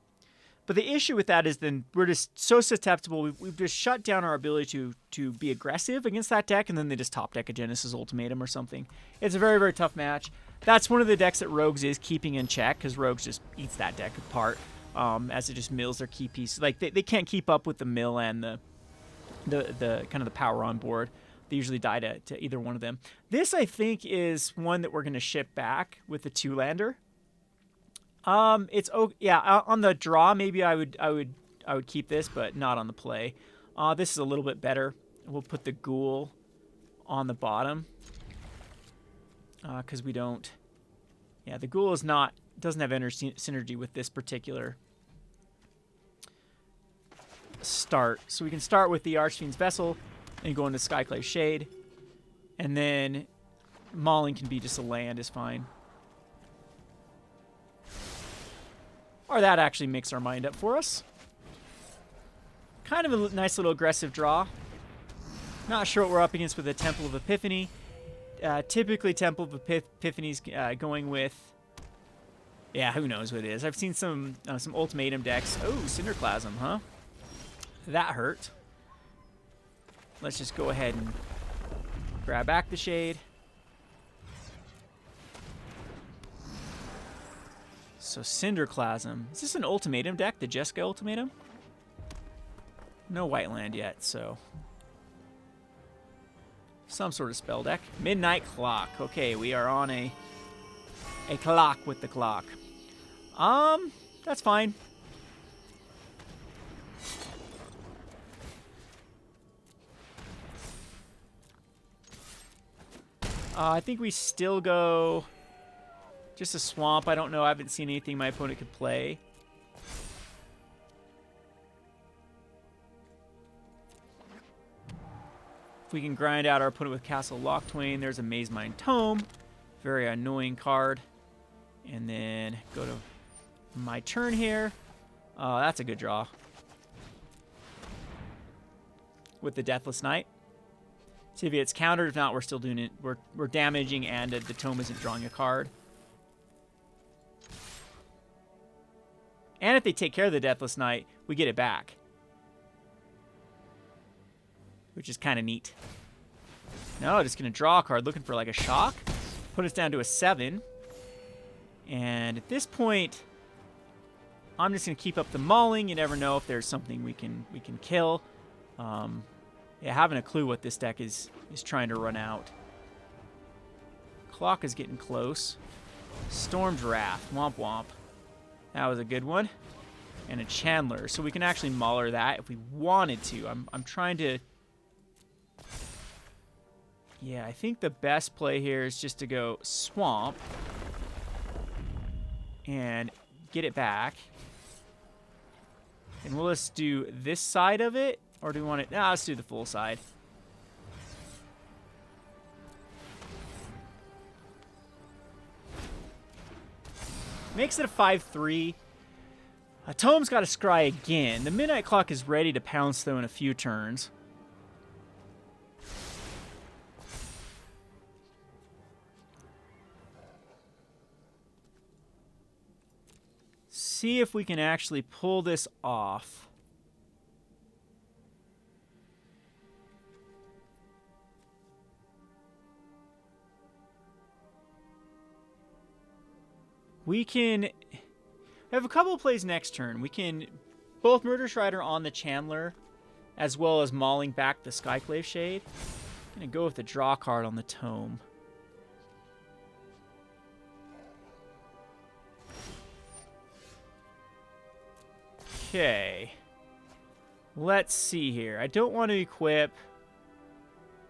But the issue with that is then we're just so susceptible. We've just shut down our ability to be aggressive against that deck, and then they just top deck a Genesis Ultimatum or something. It's a very, very tough match. That's one of the decks that Rogues is keeping in check, because Rogues just eats that deck apart as it just mills their key pieces. Like, they can't keep up with the mill and the kind of the power on board. They usually die to either one of them. This, I think, is one that we're going to ship back with the 2-lander. Yeah, on the draw maybe I would keep this, but not on the play. This is a little bit better. We'll put the Ghoul on the bottom. Cuz we don't. Yeah, the Ghoul doesn't have synergy with this particular start. So we can start with the Archfiend's Vessel and go into Skyclave Shade. And then Mauling can be just a land is fine. Or that actually makes our mind up for us. Kind of a nice little aggressive draw. Not sure what we're up against with the Temple of Epiphany. Typically, Temple of Epiphany's going with... Yeah, who knows what it is. I've seen some Ultimatum decks. Oh, Cinderclasm, huh? That hurt. Let's just go ahead and grab back the Shade. So Cinderclasm. Is this an Ultimatum deck? The Jessica Ultimatum? No white land yet, so... Some sort of spell deck. Midnight Clock. Okay, we are on a clock with the clock. That's fine. I think we still go... Just a swamp. I don't know. I haven't seen anything my opponent could play. If we can grind out our opponent with Castle Lochtwain, there's a Mazemind Tome. Very annoying card. And then go to my turn here. That's a good draw. With the Deathless Knight. See if it gets countered. If not, we're still doing it. We're damaging, and the Tome isn't drawing a card. And if they take care of the Deathless Knight, we get it back. Which is kind of neat. No, just going to draw a card looking for like a shock. Put us down to a 7. And at this point, I'm just going to keep up the mauling. You never know if there's something we can kill. Yeah, having a clue what this deck is trying to run out. Clock is getting close. Storm's Wrath. Womp womp. That was a good one. And a Chandler. So we can actually mauler that if we wanted to. I'm trying to... Yeah, I think the best play here is just to go Swamp. And get it back. And we'll just do this side of it. Or do we want it... Nah, let's do the full side. Makes it a 5-3. Tome's got to scry again. The Midnight Clock is ready to pounce, though, in a few turns. See if we can actually pull this off. We can have a couple of plays next turn. We can both Murderous Rider on the Chandler, as well as mauling back the Skyclave Shade. I'm going to go with the draw card on the Tome. Okay. Let's see here. I don't want to equip.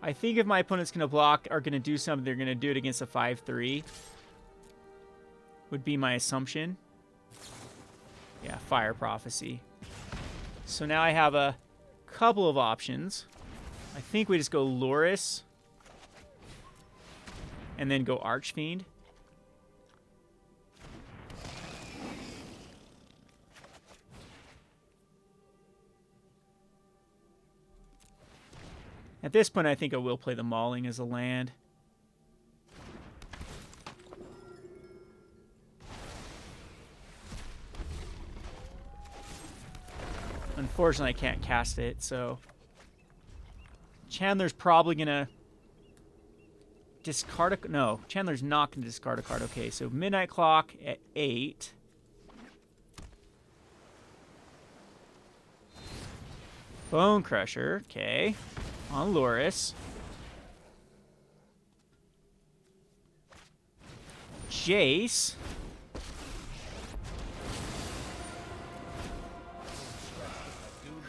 I think if my opponent's going to block, are going to do something, they're going to do it against a 5/3. Would be my assumption. Yeah, Fire Prophecy. So now I have a couple of options. I think we just go Loris. And then go Archfiend. At this point, I think I will play the Mauling as a land. Unfortunately, I can't cast it, so... Chandler's probably going to discard a... No, Chandler's not going to discard a card. Okay, so Midnight Clock at 8. Bone Crusher, okay. On Loris. Jace.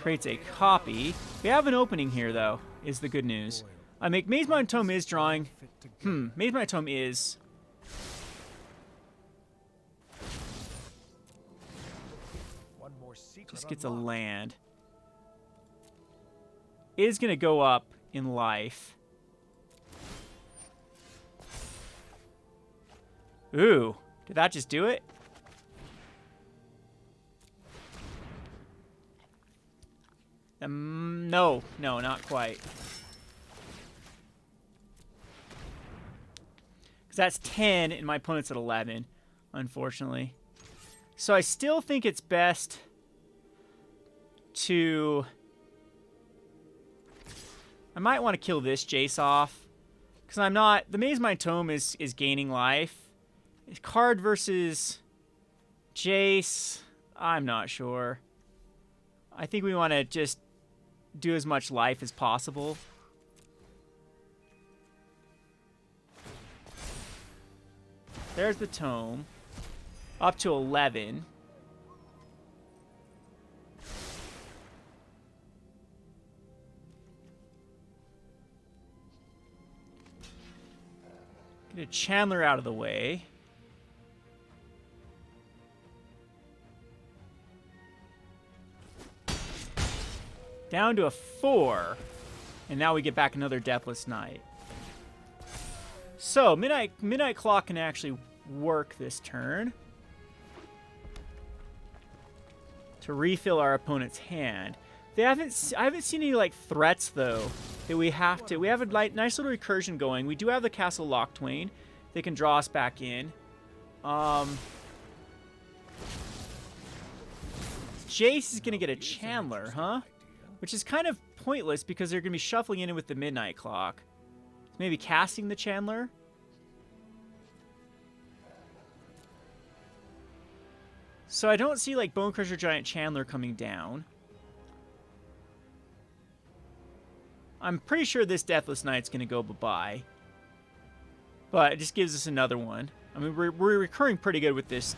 Creates a copy. We have an opening here, though, is the good news. I make Maze Mind Tome is drawing. Maze Mind Tome is. Just gets a land. Is going to go up in life. Ooh, did that just do it? No, not quite. Because that's 10 and my opponent's at 11, unfortunately. So I still think it's best to... I might want to kill this Jace off. Because I'm not... The Maze Mind Tome is gaining life. Card versus Jace, I'm not sure. I think we want to just do as much life as possible. There's the Tome. Up to 11. Get a Chandler out of the way. Down to a 4. And now we get back another Deathless Knight. So, Midnight Clock can actually work this turn to refill our opponent's hand. I haven't seen any like threats though that we have to. We have a nice little recursion going. We do have the Castle Locktwain. They can draw us back in. Jace is gonna get a Chandler, huh? Which is kind of pointless because they're gonna be shuffling in with the Midnight Clock. Maybe casting the Chandler. So I don't see like Bone Crusher Giant Chandler coming down. I'm pretty sure this Deathless Knight's going to go bye-bye. But it just gives us another one. I mean, we're recurring pretty good with this.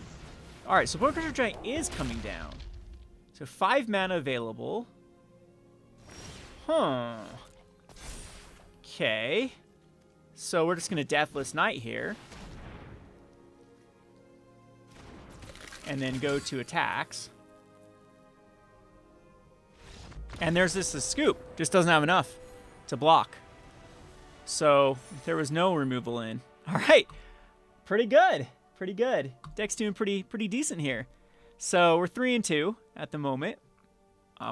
Alright, so Bone Crusher Giant is coming down. So 5 mana available. Huh. Okay. So we're just going to Deathless Knight here. And then go to attacks. And there's this scoop. Just doesn't have enough to block. So there was no removal in. All right. Pretty good. Pretty good. Deck's doing pretty decent here. So we're 3-2 at the moment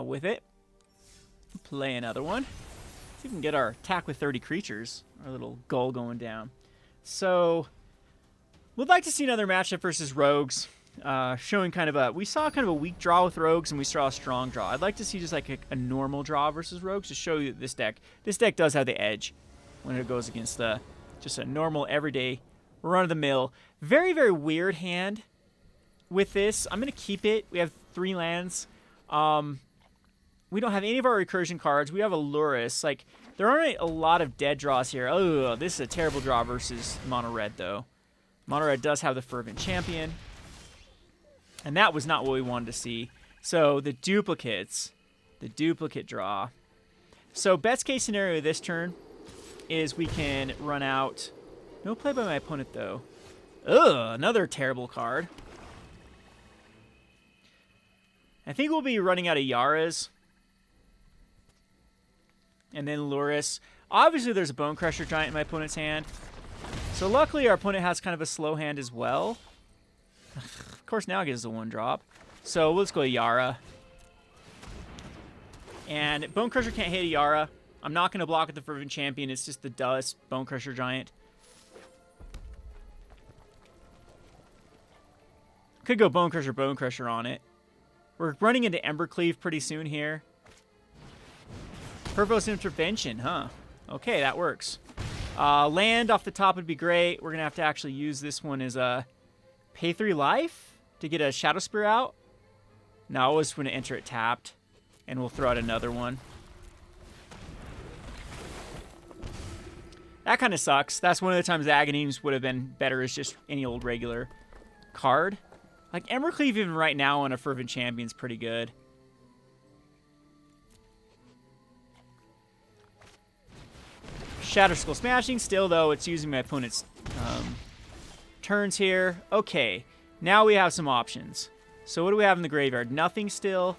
with it. Play another one. See if we can get our attack with 30 creatures. Our little goal going down. So we'd like to see another matchup versus Rogues. Showing kind of a... We saw kind of a weak draw with Rogues, and we saw a strong draw. I'd like to see just like a normal draw versus Rogues to show you that this deck does have the edge when it goes against just a normal, everyday run of the mill. Very, very weird hand with this. I'm going to keep it. We have 3 lands. We don't have any of our recursion cards. We have a Lurrus. Like, there aren't a lot of dead draws here. Oh, this is a terrible draw versus Mono Red, though. Mono Red does have the Fervent Champion. And that was not what we wanted to see. So, the duplicates. The duplicate draw. So, best case scenario this turn is we can run out. No play by my opponent, though. Ugh, another terrible card. I think we'll be running out of Yaras. And then Lurrus. Obviously, there's a Bone Crusher Giant in my opponent's hand. So luckily, our opponent has kind of a slow hand as well. Of course, now it gives us a 1-drop. So let's go Yara. And Bone Crusher can't hit a Yara. I'm not going to block with the Fervent Champion. It's just the dullest Bone Crusher Giant. Could go Bone Crusher on it. We're running into Embercleave pretty soon here. Purpose Intervention, huh? Okay, that works. Land off the top would be great. We're going to have to actually use this one as a pay 3 life to get a Shadow Spear out. No, I was going to enter it tapped, and we'll throw out another one. That kind of sucks. That's one of the times the Aghanim's would have been better as just any old regular card. Like, Embercleave even right now on a Fervent Champion is pretty good. Shatter Skull Smashing. Still, though, it's using my opponent's turns here. Okay, now we have some options. So what do we have in the graveyard? Nothing still.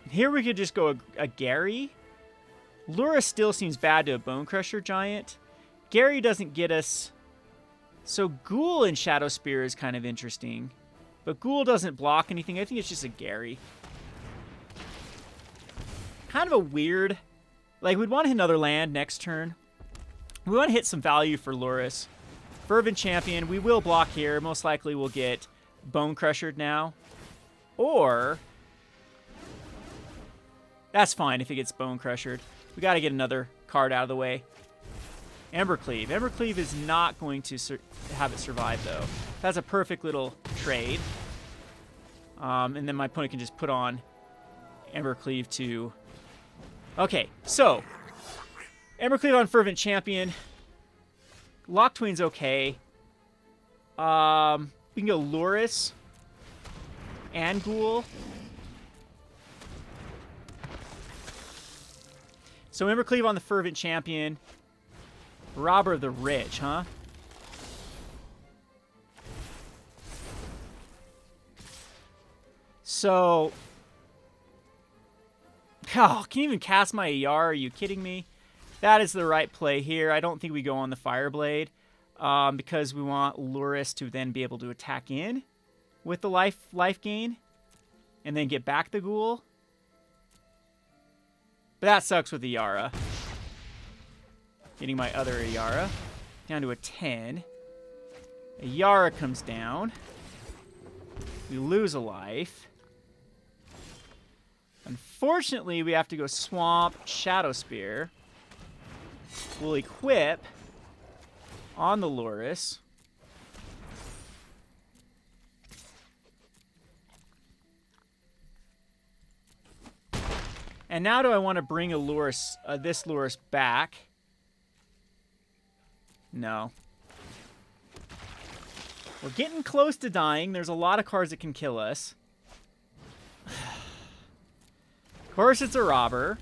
Here we could just go a Gary. Lura still seems bad to a Bone Crusher Giant. Gary doesn't get us. So Ghoul and Shadow Spear is kind of interesting. But Ghoul doesn't block anything. I think it's just a Gary. Kind of a weird. Like, we'd want to hit another land next turn. We want to hit some value for Lurrus. Fervent Champion. We will block here. Most likely we'll get Bone Crushered now. Or that's fine if it gets Bone Crushered. We got to get another card out of the way. Embercleave. Embercleave is not going to have it survive, though. That's a perfect little trade. And then my opponent can just put on Embercleave to... Okay, so Embercleave on Fervent Champion. Locktween's okay. We can go Lurrus and Ghoul. So Embercleave on the Fervent Champion. Robber of the Rich, huh? So... Oh, can you even cast my AR? Are you kidding me? That is the right play here. I don't think we go on the Fireblade because we want Lurrus to then be able to attack in with the life gain and then get back the Ghoul. But that sucks with the Yara. Getting my other Yara down to a 10. A Yara comes down. We lose a life. Unfortunately, we have to go Swamp, Shadow Spear. We'll equip on the Lurrus. And now do I want to bring a Lurrus, this Lurrus back? No. We're getting close to dying. There's a lot of cards that can kill us. Of course, it's a robber.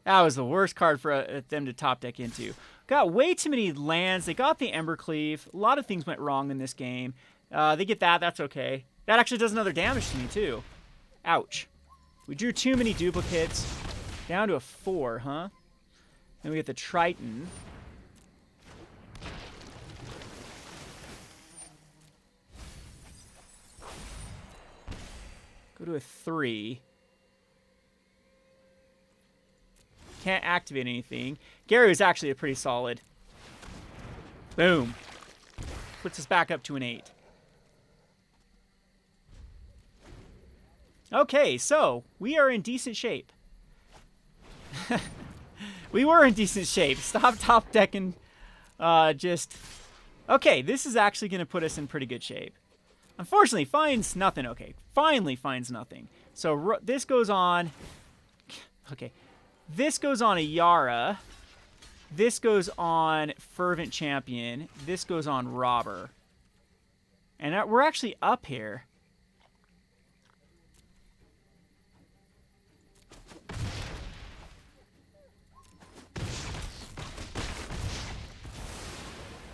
That was the worst card for them to top deck into. Got way too many lands. They got the Embercleave. A lot of things went wrong in this game. They get that. That's okay. That actually does another damage to me, too. Ouch. We drew too many duplicates. Down to a 4, huh? Then we get the Triton. Go to a 3. Can't activate anything. Gary was actually a pretty solid. Boom. Puts us back up to an 8. Okay, so we are in decent shape. We were in decent shape. Stop top decking. Just... Okay, this is actually going to put us in pretty good shape. Unfortunately, finds nothing. Okay, finally finds nothing. So this goes on... Okay. This goes on a Yara. This goes on Fervent Champion. This goes on Robber. And we're actually up here.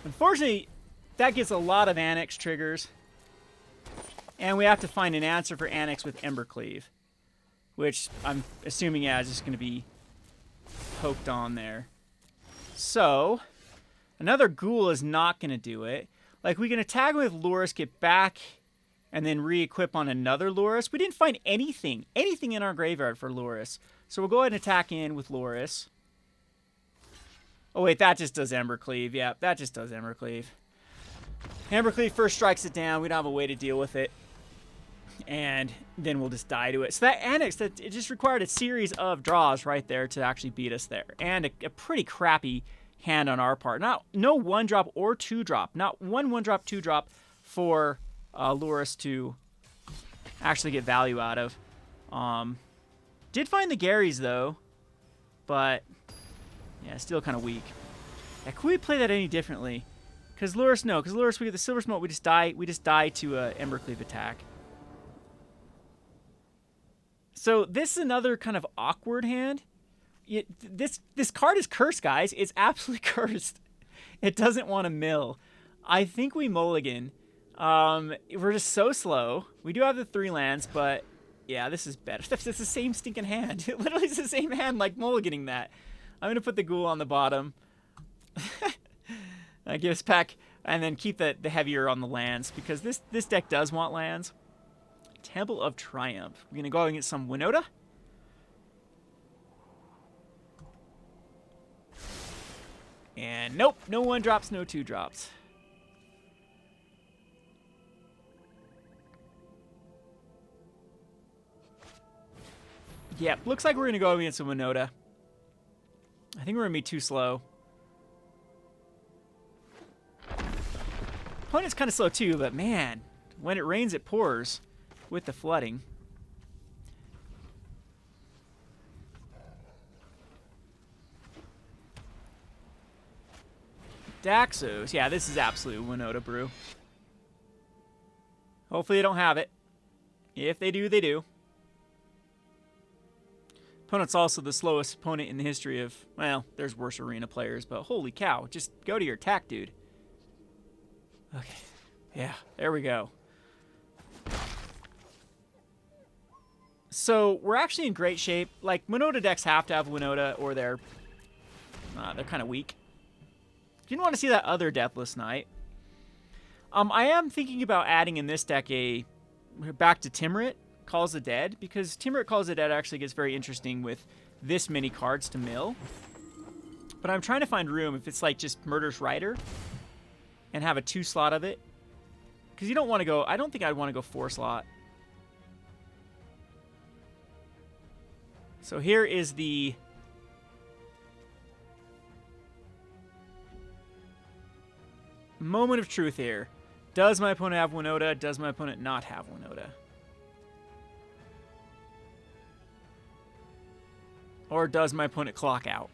Unfortunately, that gets a lot of Annex triggers. And we have to find an answer for Annex with Embercleave. Which I'm assuming, yeah, is just going to be poked on there. So, another Ghoul is not going to do it. Like, we can attack with Lurrus, get back, and then re-equip on another Lurrus. We didn't find anything in our graveyard for Lurrus. So we'll go ahead and attack in with Lurrus. Oh, wait, that just does Embercleave. Yeah, that just does Embercleave. Embercleave first strikes it down. We don't have a way to deal with it. And then we'll just die to it. So that Annex, it just required a series of draws right there to actually beat us there. And a pretty crappy hand on our part. No 1-drop or 2-drop. Not 1-drop, 2-drop for Lurrus to actually get value out of. Did find the Garys, though. But, yeah, still kind of weak. Yeah, could we play that any differently? Because Lurrus, no. Because Lurrus, we get the Silver Smoke, we just die to a Embercleave attack. So this is another kind of awkward hand. This card is cursed, guys. It's absolutely cursed. It doesn't want to mill. I think we mulligan. We're just so slow. We do have the 3 lands, but yeah, this is better. It's the same stinking hand. It literally is the same hand, like mulliganing that. I'm going to put the Ghoul on the bottom. Give us pack, and then keep the heavier on the lands, because this deck does want lands. Temple of Triumph. We're going to go and get some Winota. And nope, no 1-drops, no 2-drops. Yep, looks like we're going to go against some Winota. I think we're going to be too slow. Opponent's kind of slow too, but man, when it rains, it pours. With the flooding. Daxos. Yeah, this is absolute Winota brew. Hopefully they don't have it. If they do, they do. Opponent's also the slowest opponent in the history of... Well, there's worse arena players, but holy cow. Just go to your attack, dude. Okay. Yeah, there we go. So we're actually in great shape. Like, Winota decks have to have Winota, or they're kind of weak. You don't want to see that other Deathless Knight. I am thinking about adding in this deck back to Timurit, Calls the Dead, because Timurit Calls the Dead actually gets very interesting with this many cards to mill. But I'm trying to find room if it's like just Murderous Rider and have a 2-slot of it. Because you don't want to go... I don't think I'd want to go 4-slot. So here is the moment of truth here. Does my opponent have Winota? Does my opponent not have Winota? Or does my opponent clock out?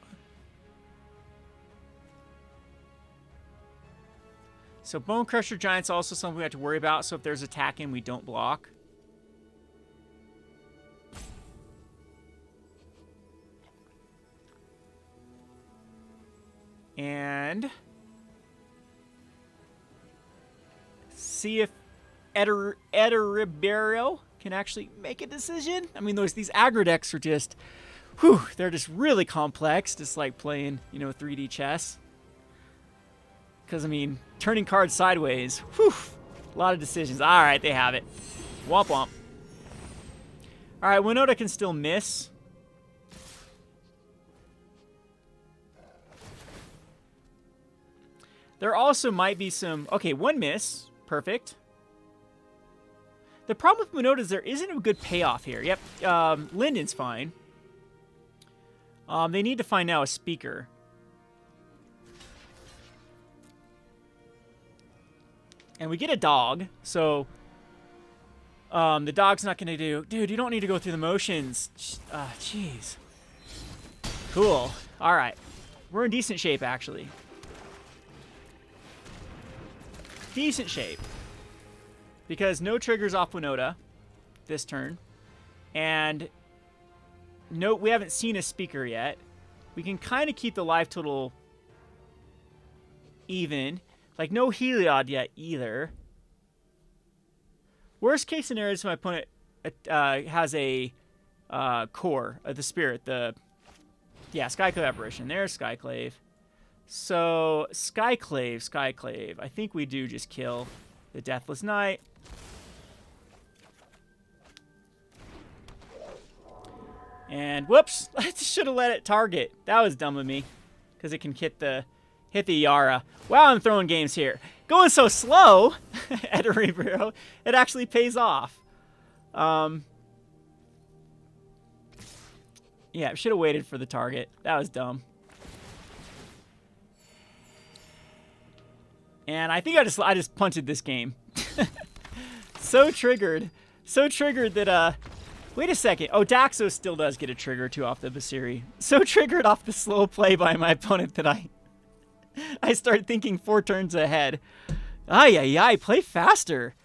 So Bone Crusher Giant's also something we have to worry about. So if there's attack in, we don't block. And see if Ribeiro can actually make a decision. I mean, these aggro decks are just, whew, they're just really complex, just like playing, 3D chess. Because, I mean, turning cards sideways, whew, a lot of decisions. All right, they have it. Womp womp. All right, Winota can still miss. There also might be some... Okay, 1 miss. Perfect. The problem with Winota is there isn't a good payoff here. Yep, Linden's fine. They need to find now a speaker. And we get a dog, so the dog's not going to do... Dude, you don't need to go through the motions. Jeez. Cool. All right. We're in decent shape, actually. Decent shape. Because no triggers off Winota this turn. And no, we haven't seen a speaker yet. We can kind of keep the life total even. Like, no Heliod yet either. Worst case scenario is my opponent has a core of the spirit. Skyclave Apparition. There's Skyclave. So, Skyclave. I think we do just kill the Deathless Knight. And, whoops! I should have let it target. That was dumb of me. Because it can hit the Yara. Wow, I'm throwing games here. Going so slow at a Rebrew, it actually pays off. Yeah, should have waited for the target. That was dumb. And I think I just punted this game. So triggered that wait a second. Oh, Daxos still does get a trigger too off the Basiri. So triggered off the slow play by my opponent that I start thinking 4 turns ahead. Ay, play faster.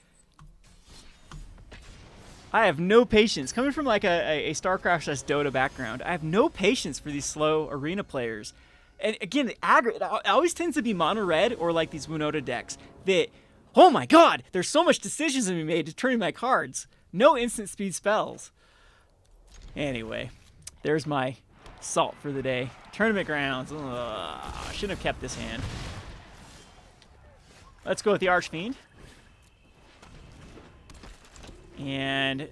I have no patience. Coming from like a StarCraft / Dota background, I have no patience for these slow arena players. And again, the aggro, it always tends to be mono red or like these Winota decks that, oh my god, there's so much decisions to be made to turn my cards. No instant speed spells. Anyway, there's my salt for the day. Tournament grounds. Shouldn't have kept this hand. Let's go with the Archfiend. And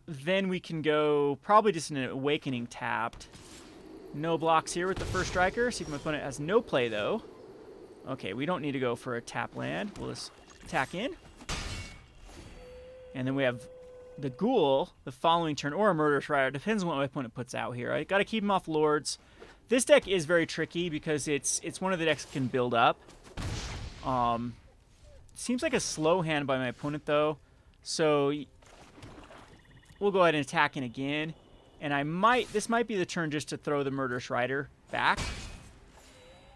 then we can go probably just an Awakening tapped. No blocks here with the first striker. See if my opponent has no play, though. Okay, we don't need to go for a tap land. We'll just attack in. And then we have the Ghoul the following turn, or a Murderous Rider. Depends on what my opponent puts out here. I got to keep him off Lords. This deck is very tricky because it's one of the decks that can build up. Seems like a slow hand by my opponent, though. So we'll go ahead and attack in again. And this might be the turn just to throw the Murderous Rider back.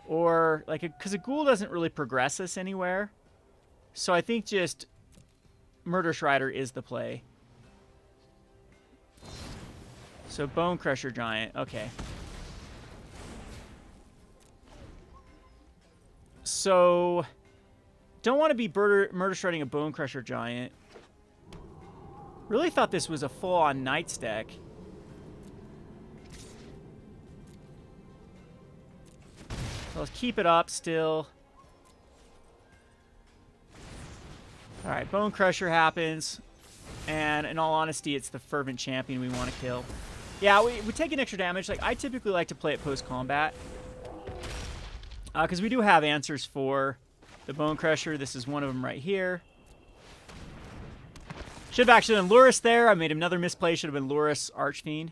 Or, like, because a Ghoul doesn't really progress us anywhere. So I think just Murderous Rider is the play. So Bone Crusher Giant, okay. So, don't want to be murder shredding a Bone Crusher Giant. Really thought this was a full-on Knights deck. So let's keep it up still. Alright, Bone Crusher happens. And in all honesty, it's the Fervent Champion we want to kill. Yeah, we take an extra damage. Like, I typically like to play it post-combat. Because we do have answers for the Bone Crusher. This is one of them right here. Should have actually done Lurrus there. I made another misplay. Should have been Lurrus Archfiend.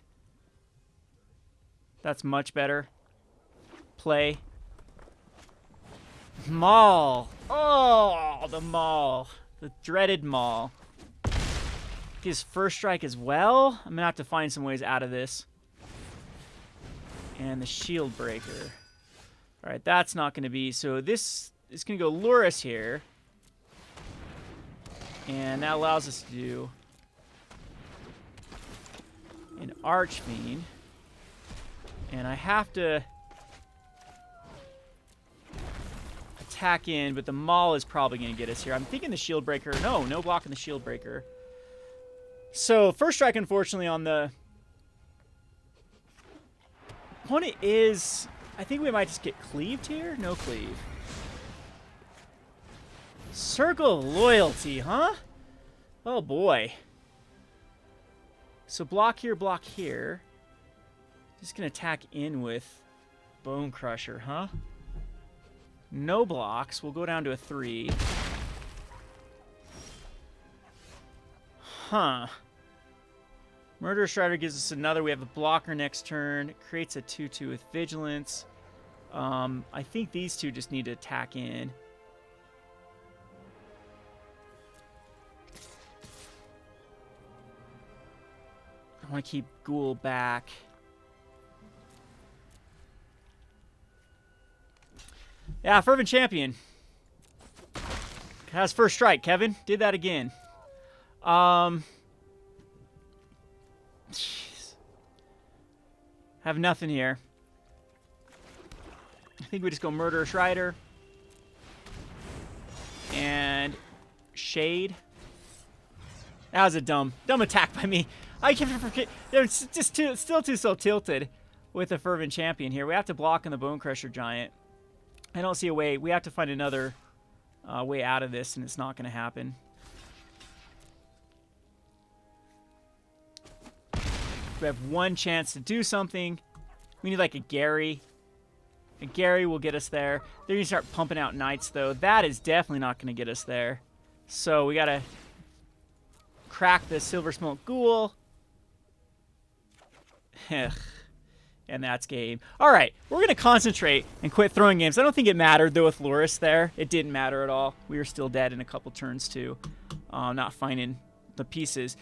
That's much better. Play. Maul. Oh, the Maul. The dreaded Maul. His first strike as well. I'm going to have to find some ways out of this. And the Shield Breaker. Alright, that's not going to be... So this is going to go Lurrus here. And that allows us to do an Archfiend. And I have to attack in, but the Maul is probably going to get us here. I'm thinking the Shield Breaker. No blocking the Shield Breaker. So, first strike, unfortunately, on the opponent is... I think we might just get cleaved here. No cleave. Circle of Loyalty, huh? Oh, boy. So, block here, block here. Just going to attack in with Bone Crusher, huh? No blocks. We'll go down to a 3. Huh. Murderous Strider gives us another. We have a blocker next turn. It creates a 2/2 with Vigilance. I think these two just need to attack in. I want to keep Ghoul back. Yeah, Fervent Champion. Has first strike, Kevin. Did that again. Jeez. Have nothing here. I think we just go Murderous Rider. And Shade. That was a dumb attack by me. I can't forget. It's just still too so tilted with the Fervent Champion here. We have to block on the Bone Crusher Giant. I don't see a way. We have to find another way out of this, and it's not going to happen. We have one chance to do something. We need like a Gary. A Gary will get us there. They're going to start pumping out Knights, though. That is definitely not going to get us there. So we got to crack the Silver Smoke Ghoul. And that's game. All right, we're going to concentrate and quit throwing games. I don't think it mattered, though, with Loris there. It didn't matter at all. We were still dead in a couple turns, too. Not finding the pieces.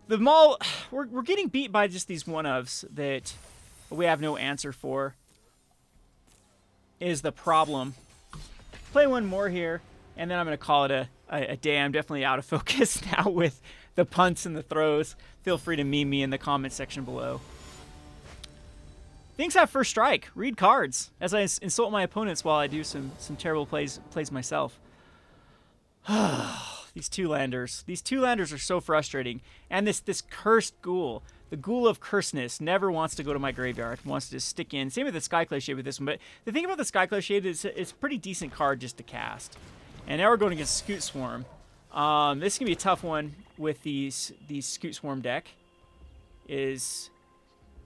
The Maul, we're getting beat by just these one-ofs that we have no answer for, is the problem. Play one more here, and then I'm going to call it a day. I'm definitely out of focus now with the punts and the throws. Feel free to meme me in the comment section below. Things have first strike. Read cards as I insult my opponents while I do some terrible plays myself. These two-landers. These two-landers are so frustrating. And this cursed Ghoul. The Ghoul of Curseness never wants to go to my graveyard. Wants to just stick in. Same with the Skyclave Shade with this one. But the thing about the Skyclave Shade is it's a pretty decent card just to cast. And now we're going against Scoot Swarm. This is going to be a tough one with these Scoot Swarm deck.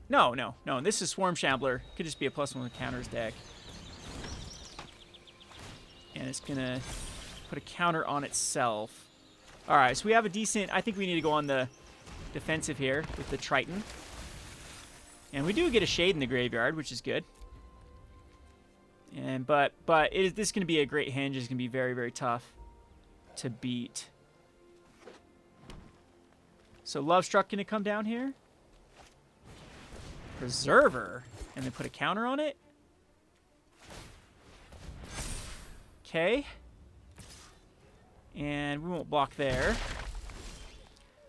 No. This is Swarm Shambler. Could just be a +1 with counters deck. And it's going to put a counter on itself. All right, so we have a decent... I think we need to go on the defensive here with the Triton. And we do get a Shade in the graveyard, which is good. And But this is going to be a great hinge. It's going to be very, very tough to beat. So Love Struck going to come down here. Preserver, and then put a counter on it. Okay. And we won't block there.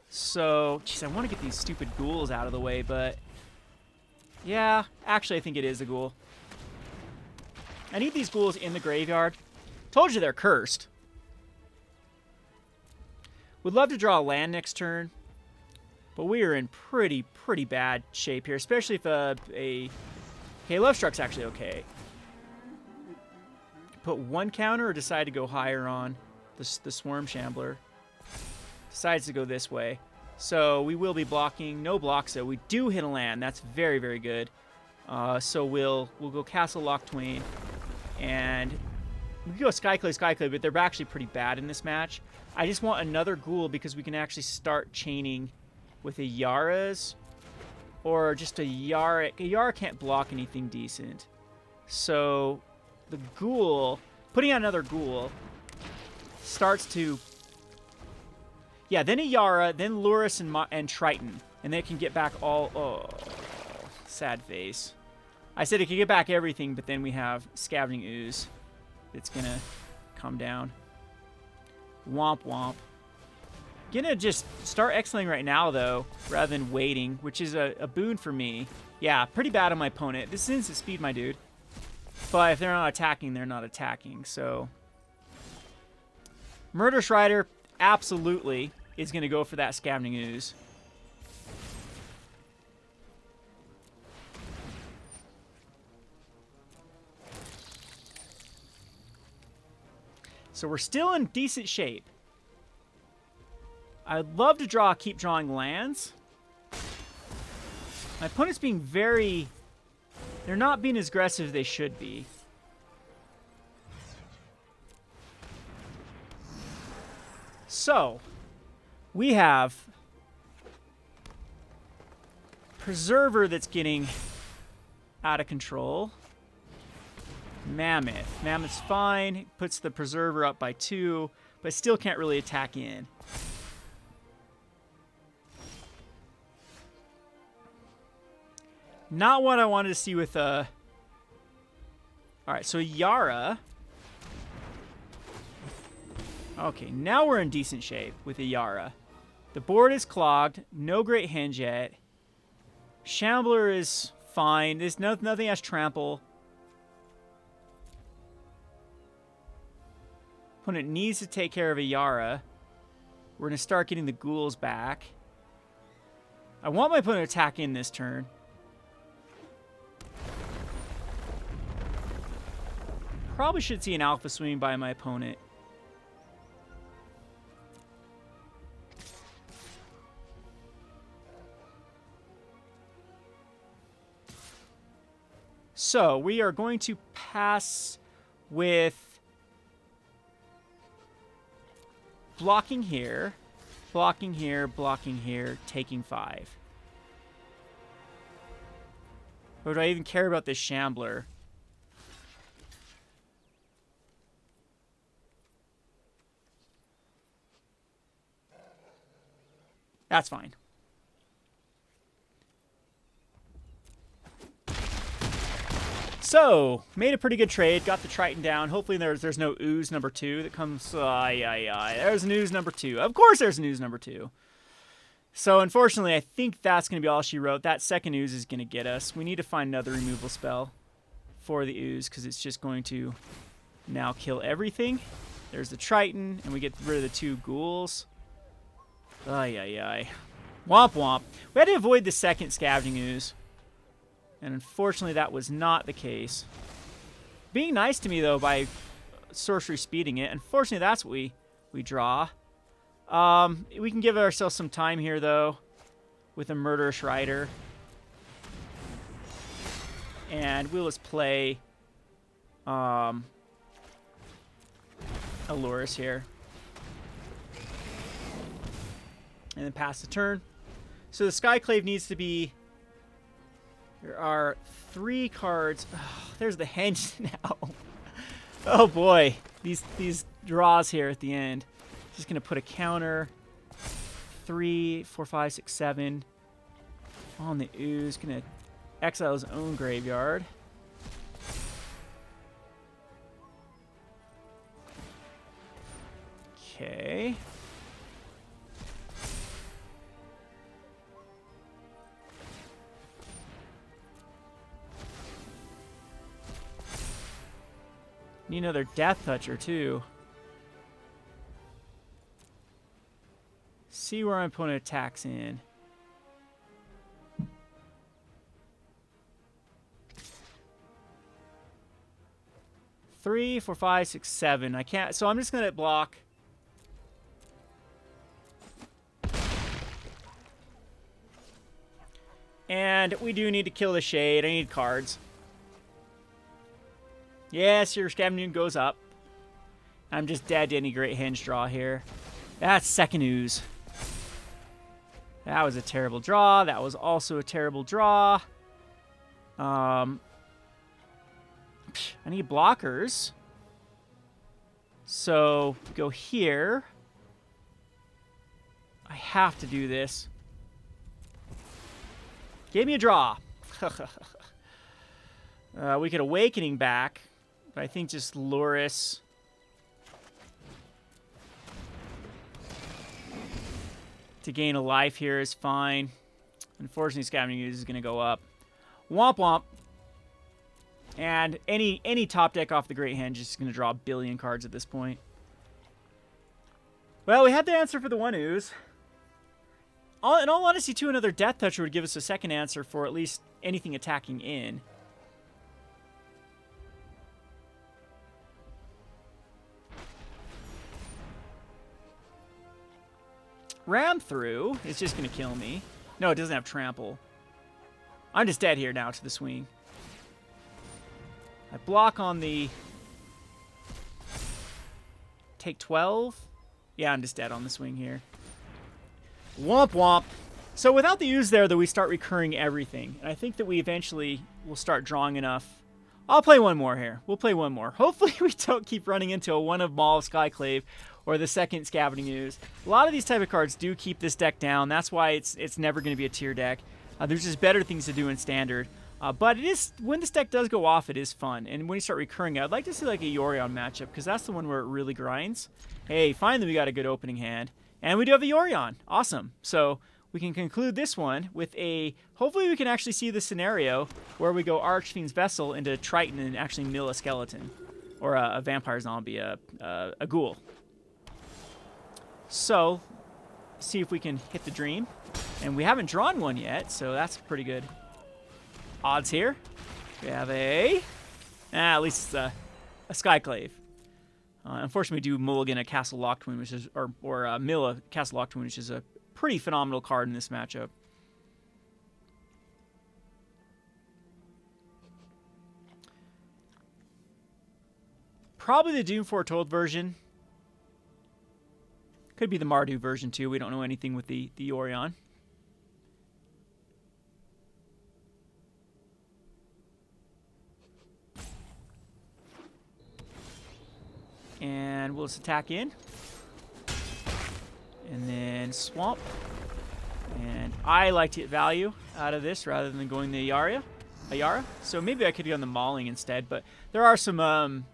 So, jeez, I want to get these stupid ghouls out of the way, but... yeah, actually I think it is a ghoul. I need these ghouls in the graveyard. Told you they're cursed. Would love to draw a land next turn. But we are in pretty bad shape here, especially if okay, Love Struck's actually okay. Put one counter or decide to go higher on the Swarm Shambler. Decides to go this way. So we will be blocking. No blocks, though. We do hit a land. That's very, very good. So we'll go Castle Lock Twain. And we can go Skyclave, but they're actually pretty bad in this match. I just want another Ghoul because we can actually start chaining with a Yara's or just a Yara. A Yara can't block anything decent. So the Ghoul, putting out another Ghoul, starts to... yeah, then a Yara, then Loris and Triton. And they can get back all... oh, sad face. I said it could get back everything, but then we have Scavenging Ooze. It's going to come down. Womp womp. Gonna just start exiling right now, though, rather than waiting, which is a boon for me. Yeah, pretty bad on my opponent. This is instant speed, my dude. But if they're not attacking, they're not attacking, so... Murderous Rider absolutely is going to go for that Scavenging Ooze. So we're still in decent shape. I'd love to keep drawing lands. My opponent's being very... they're not being as aggressive as they should be. So, we have Preserver that's getting out of control. Mammoth. Mammoth's fine. Puts the Preserver up by 2, but still can't really attack in. Not what I wanted to see with Alright, so Yara. Okay, now we're in decent shape with a Yara. The board is clogged. No great hinge yet. Shambler is fine. There's nothing has trample. Opponent needs to take care of a Yara. We're going to start getting the Ghouls back. I want my opponent to attack in this turn. Probably should see an alpha swing by my opponent. So we are going to pass with blocking here, blocking here, blocking here, taking 5. Or do I even care about this Shambler? That's fine. So, made a pretty good trade. Got the Triton down. Hopefully there's no ooze number 2 that comes. There's an ooze number 2. Of course there's an ooze number 2. So, unfortunately, I think that's going to be all she wrote. That second ooze is going to get us. We need to find another removal spell for the ooze because it's just going to now kill everything. There's the Triton, and we get rid of the 2 Ghouls. Womp womp. We had to avoid the second Scavenging Ooze. And unfortunately, that was not the case. Being nice to me, though, by sorcery speeding it. Unfortunately, that's what we draw. We can give ourselves some time here, though, with a Murderous Rider. And we'll just play Alurus here. And then pass the turn. So the Skyclave needs to be... There are 3 cards. Oh, there's the Henge now. Oh boy. These draws here at the end. Just going to put a counter. 3, 4, 5, 6, 7. On the ooze. Going to exile his own graveyard. Okay. Need another Death Toucher, too. See where my opponent attacks in. Three, 4, 5, 6, 7. I can't... So I'm just going to block. And we do need to kill the Shade. I need cards. Yes, your Scavenging goes up. I'm just dead to any great hinge draw here. That's second ooze. That was a terrible draw. That was also a terrible draw. I need blockers. So, go here. I have to do this. Give me a draw. We could Awakening back. But I think just Lurrus. To gain a life here is fine. Unfortunately, Scavenging Ooze is going to go up. Womp womp. And any top deck off the Great Henge is going to draw a billion cards at this point. Well, we had the answer for the 1 ooze. In all honesty, too, another Death Toucher would give us a second answer for at least anything attacking in. Ram through is just going to kill me. No, it doesn't have trample. I'm just dead here now to the swing. I block on the... Take 12? Yeah, I'm just dead on the swing here. Womp womp. So without the ooze there, though, we start recurring everything. And I think that we eventually will start drawing enough. I'll play one more here. We'll play one more. Hopefully we don't keep running into a one of Maul of Skyclave or the second Scavenging Ooze. A lot of these type of cards do keep this deck down. That's why it's never going to be a tier deck. There's just better things to do in Standard. But it is, when this deck does go off, it is fun. And when you start recurring it, I'd like to see like a Yorion matchup, because that's the one where it really grinds. Hey, finally we got a good opening hand. And we do have a Yorion. Awesome. So we can conclude this one with a... Hopefully we can actually see the scenario where we go Archfiend's Vessel into Triton and actually mill a skeleton. Or a vampire zombie, a ghoul. So, see if we can hit the dream. And we haven't drawn one yet, so that's pretty good odds here. We have at least it's a Skyclave. Unfortunately, we do mulligan a Castle Locktwin, which is, or mill a Castle Locktwin, which is a pretty phenomenal card in this matchup. Probably the Doom Foretold version. Could be the Mardu version too. We don't know anything with the Yorion. And we'll just attack in. And then swamp. And I like to get value out of this rather than going the Ayara. So maybe I could go on the Mauling instead. But there are some,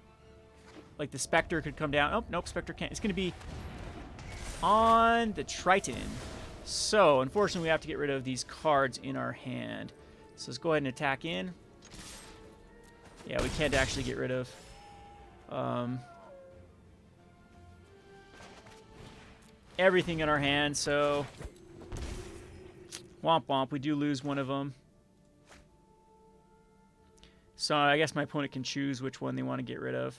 like the Spectre could come down. Oh, nope, Spectre can't. It's going to be on the Triton. So, unfortunately, we have to get rid of these cards in our hand. So let's go ahead and attack in. Yeah, we can't actually get rid of... everything in our hand, so womp womp, we do lose one of them. So I guess my opponent can choose which one they want to get rid of.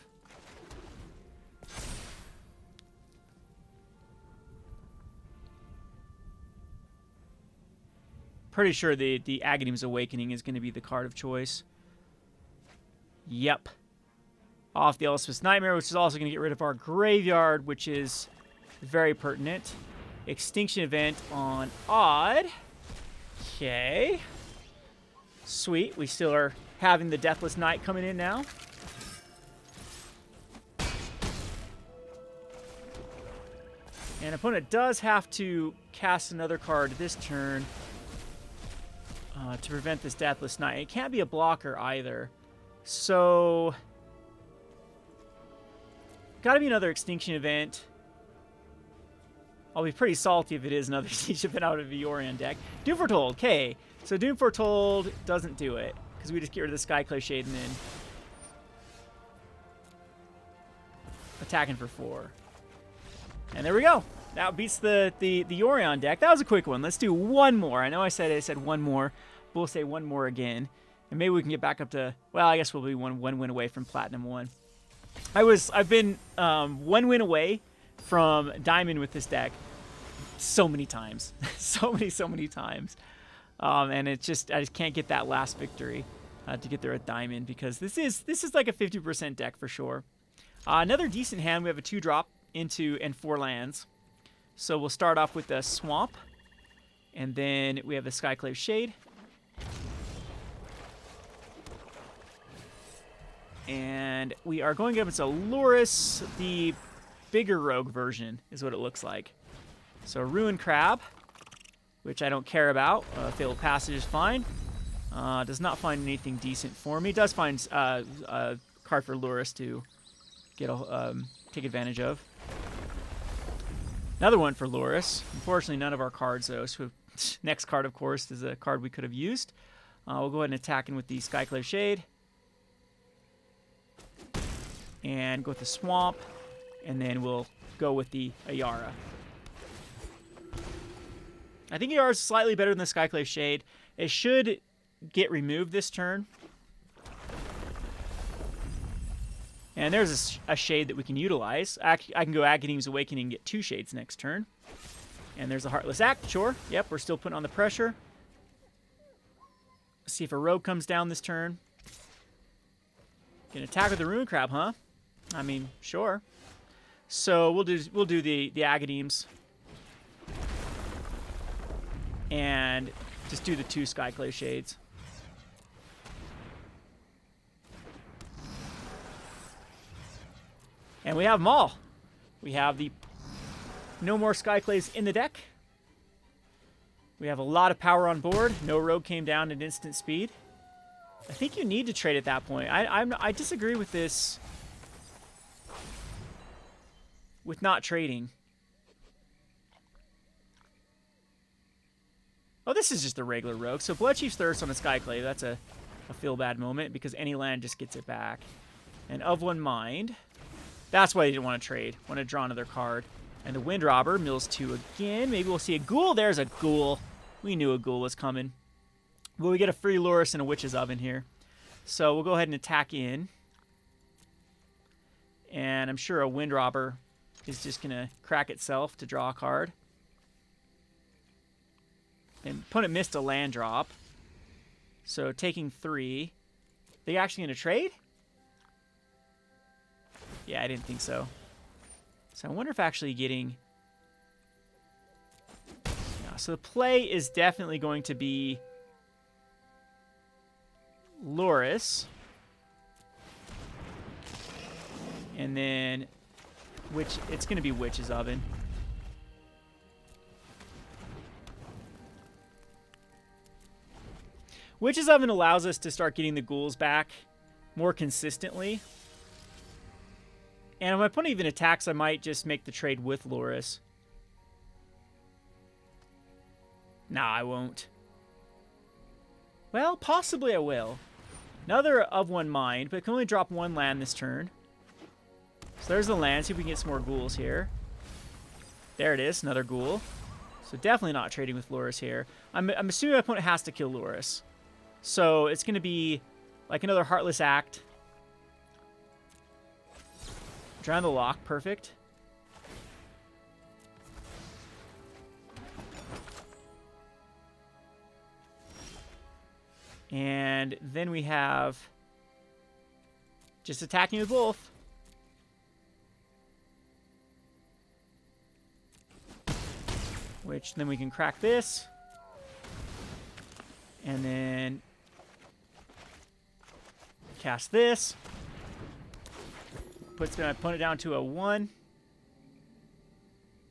Pretty sure the Aghanim's Awakening is going to be the card of choice. Yep. Off the Elspeth's Nightmare, which is also going to get rid of our graveyard, which is very pertinent. Extinction Event on Odd. Okay. Sweet. We still are having the Deathless Knight coming in now. And opponent does have to cast another card this turn to prevent this Deathless Knight. It can't be a blocker either. So, gotta be another Extinction Event. I'll be pretty salty if it is another Extinction Event out of a Yorion deck. Doom Foretold, okay. So Doom Foretold doesn't do it, because we just get rid of the Skyclave Shade and then attacking for 4. And there we go. That beats the Yorion deck. That was a quick one. Let's do one more. I know I said one more. We'll say one more again. And maybe we can get back up to... Well, I guess we'll be one win away from Platinum 1. I've been 1 win away from Diamond with this deck so many times. so many times. And I just can't get that last victory to get there at Diamond, because this is like a 50% deck for sure. Another decent hand. We have a 2-drop into and 4 lands. So we'll start off with the Swamp, and then we have the Skyclave Shade. And we are going up against a Lurrus, the bigger rogue version is what it looks like. So Ruin Crab, which I don't care about. Fatal Passage is fine. Does not find anything decent for me. Does find a card for Lurrus to get take advantage of. Another one for Lurrus. Unfortunately, none of our cards, though. So next card, of course, is a card we could have used. We'll go ahead and attack in with the Skyclave Shade. And go with the Swamp. And then we'll go with the Ayara. I think Ayara is slightly better than the Skyclave Shade. It should get removed this turn. And there's a shade that we can utilize. I can go Aghanim's Awakening and get 2 shades next turn. And there's a Heartless Act, sure. Yep, we're still putting on the pressure. Let's see if a rogue comes down this turn. Can attack with the Ruin Crab, huh? I mean, sure. So we'll do the Aghanim's. and just do the 2 Skyclave Shades. And we have them all. We have the no more Skyclaves in the deck. We have a lot of power on board. No rogue came down at instant speed. I think you need to trade at that point. I disagree with this. With not trading. Oh, this is just a regular rogue. So Bloodchief's Thirst on a Skyclave. That's a feel bad moment because any land just gets it back. And Of One Mind. That's why they didn't want to trade. Want to draw another card. And the Windrobber mills 2 again. Maybe we'll see a Ghoul. There's a Ghoul. We knew a Ghoul was coming. Well, we get a free Loris and a Witch's Oven here. So we'll go ahead and attack in. And I'm sure a Windrobber is just going to crack itself to draw a card. And opponent missed a land drop. So taking 3. They actually going to trade? Yeah, I didn't think so. So I wonder if actually getting... Yeah, so the play is definitely going to be Loris. And then it's going to be Witch's Oven. Witch's Oven allows us to start getting the Ghouls back more consistently. And if my opponent even attacks, I might just make the trade with Loris. Nah, I won't. Well, possibly I will. Another Of One Mind, but I can only drop 1 land this turn. So there's the land. See if we can get some more Ghouls here. There it is, another Ghoul. So definitely not trading with Loris here. I'm assuming my opponent has to kill Loris. So it's going to be like another Heartless Act. Drown the Lock, perfect. And then we have just attacking with both. Which then we can crack this. And then cast this. Puts my opponent down to a 1.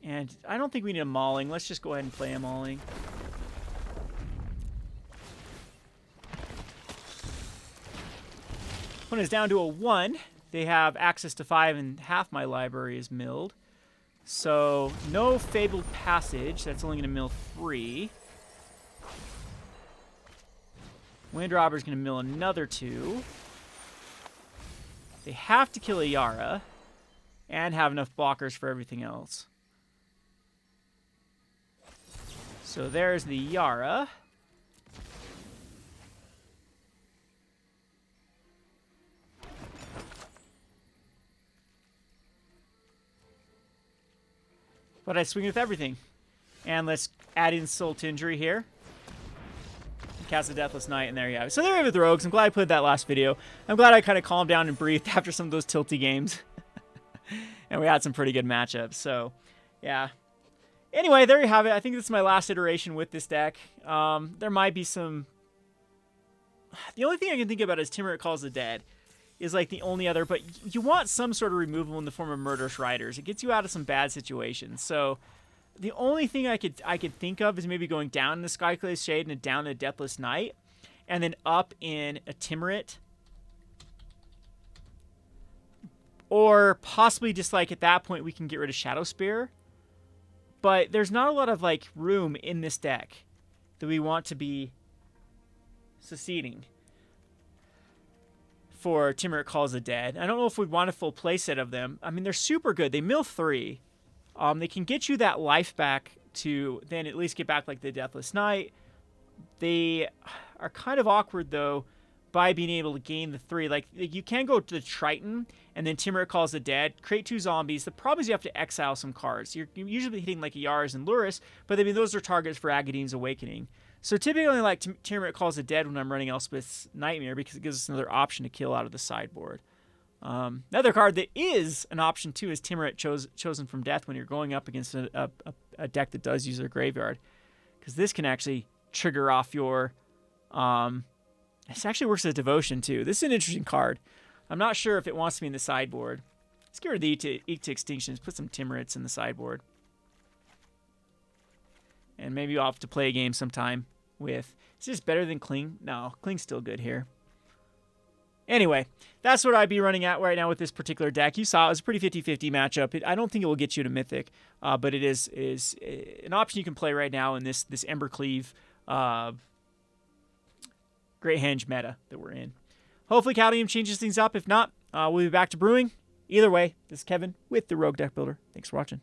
And I don't think we need a Mauling. Let's just go ahead and play a Mauling. Opponent is down to a 1. They have access to 5 and half my library is milled. So no Fabled Passage. That's only going to mill 3. Windrobber is going to mill another 2. They have to kill a Yara and have enough blockers for everything else. So there's the Yara. But I swing with everything. And let's add insult to injury here. Cast a Deathless Knight, and there you have it. So there we have it with Rogues. I'm glad I put that last video. I'm glad I kind of calmed down and breathed after some of those tilty games. And we had some pretty good matchups. So, yeah. Anyway, there you have it. I think this is my last iteration with this deck. There might be some... The only thing I can think about is Timurit Calls the Dead. Is like the only other... But you want some sort of removal in the form of Murderous Riders. It gets you out of some bad situations. So... The only thing I could think of is maybe going down in the Skyclave Shade and down a Deathless Knight, and then up in a Timurit. Or possibly just like at that point we can get rid of Shadow Spear. But there's not a lot of like room in this deck that we want to be succeeding for Timurit Calls the Dead. I don't know if we'd want a full playset of them. I mean, they're super good. They mill 3. They can get you that life back to then at least get back like the Deathless Knight. They are kind of awkward, though, by being able to gain the 3. Like, you can go to the Triton, and then Timurit Calls the Dead, create 2 zombies. The problem is you have to exile some cards. You're usually hitting like Yaras and Luris, but I mean, those are targets for Agadine's Awakening. So typically I like Timurit Calls the Dead when I'm running Elspeth's Nightmare because it gives us another option to kill out of the sideboard. Another card that is an option too is Timurit Chosen from Death when you're going up against a deck that does use their graveyard. because this can actually trigger off your... This actually works as devotion, too. This is an interesting card. I'm not sure if it wants to be in the sideboard. Let's get rid of the Eat to Extinction. Put some Timorits in the sideboard. And maybe I'll have to play a game sometime with... Is this better than Cling? No, Cling's still good here. Anyway, that's what I'd be running at right now with this particular deck. You saw it was a pretty 50-50 matchup. I don't think it will get you to Mythic, but it is an option you can play right now in this Embercleave Great Henge meta that we're in. Hopefully Caldium changes things up. If not, we'll be back to brewing. Either way, this is Kevin with the Rogue Deck Builder. Thanks for watching.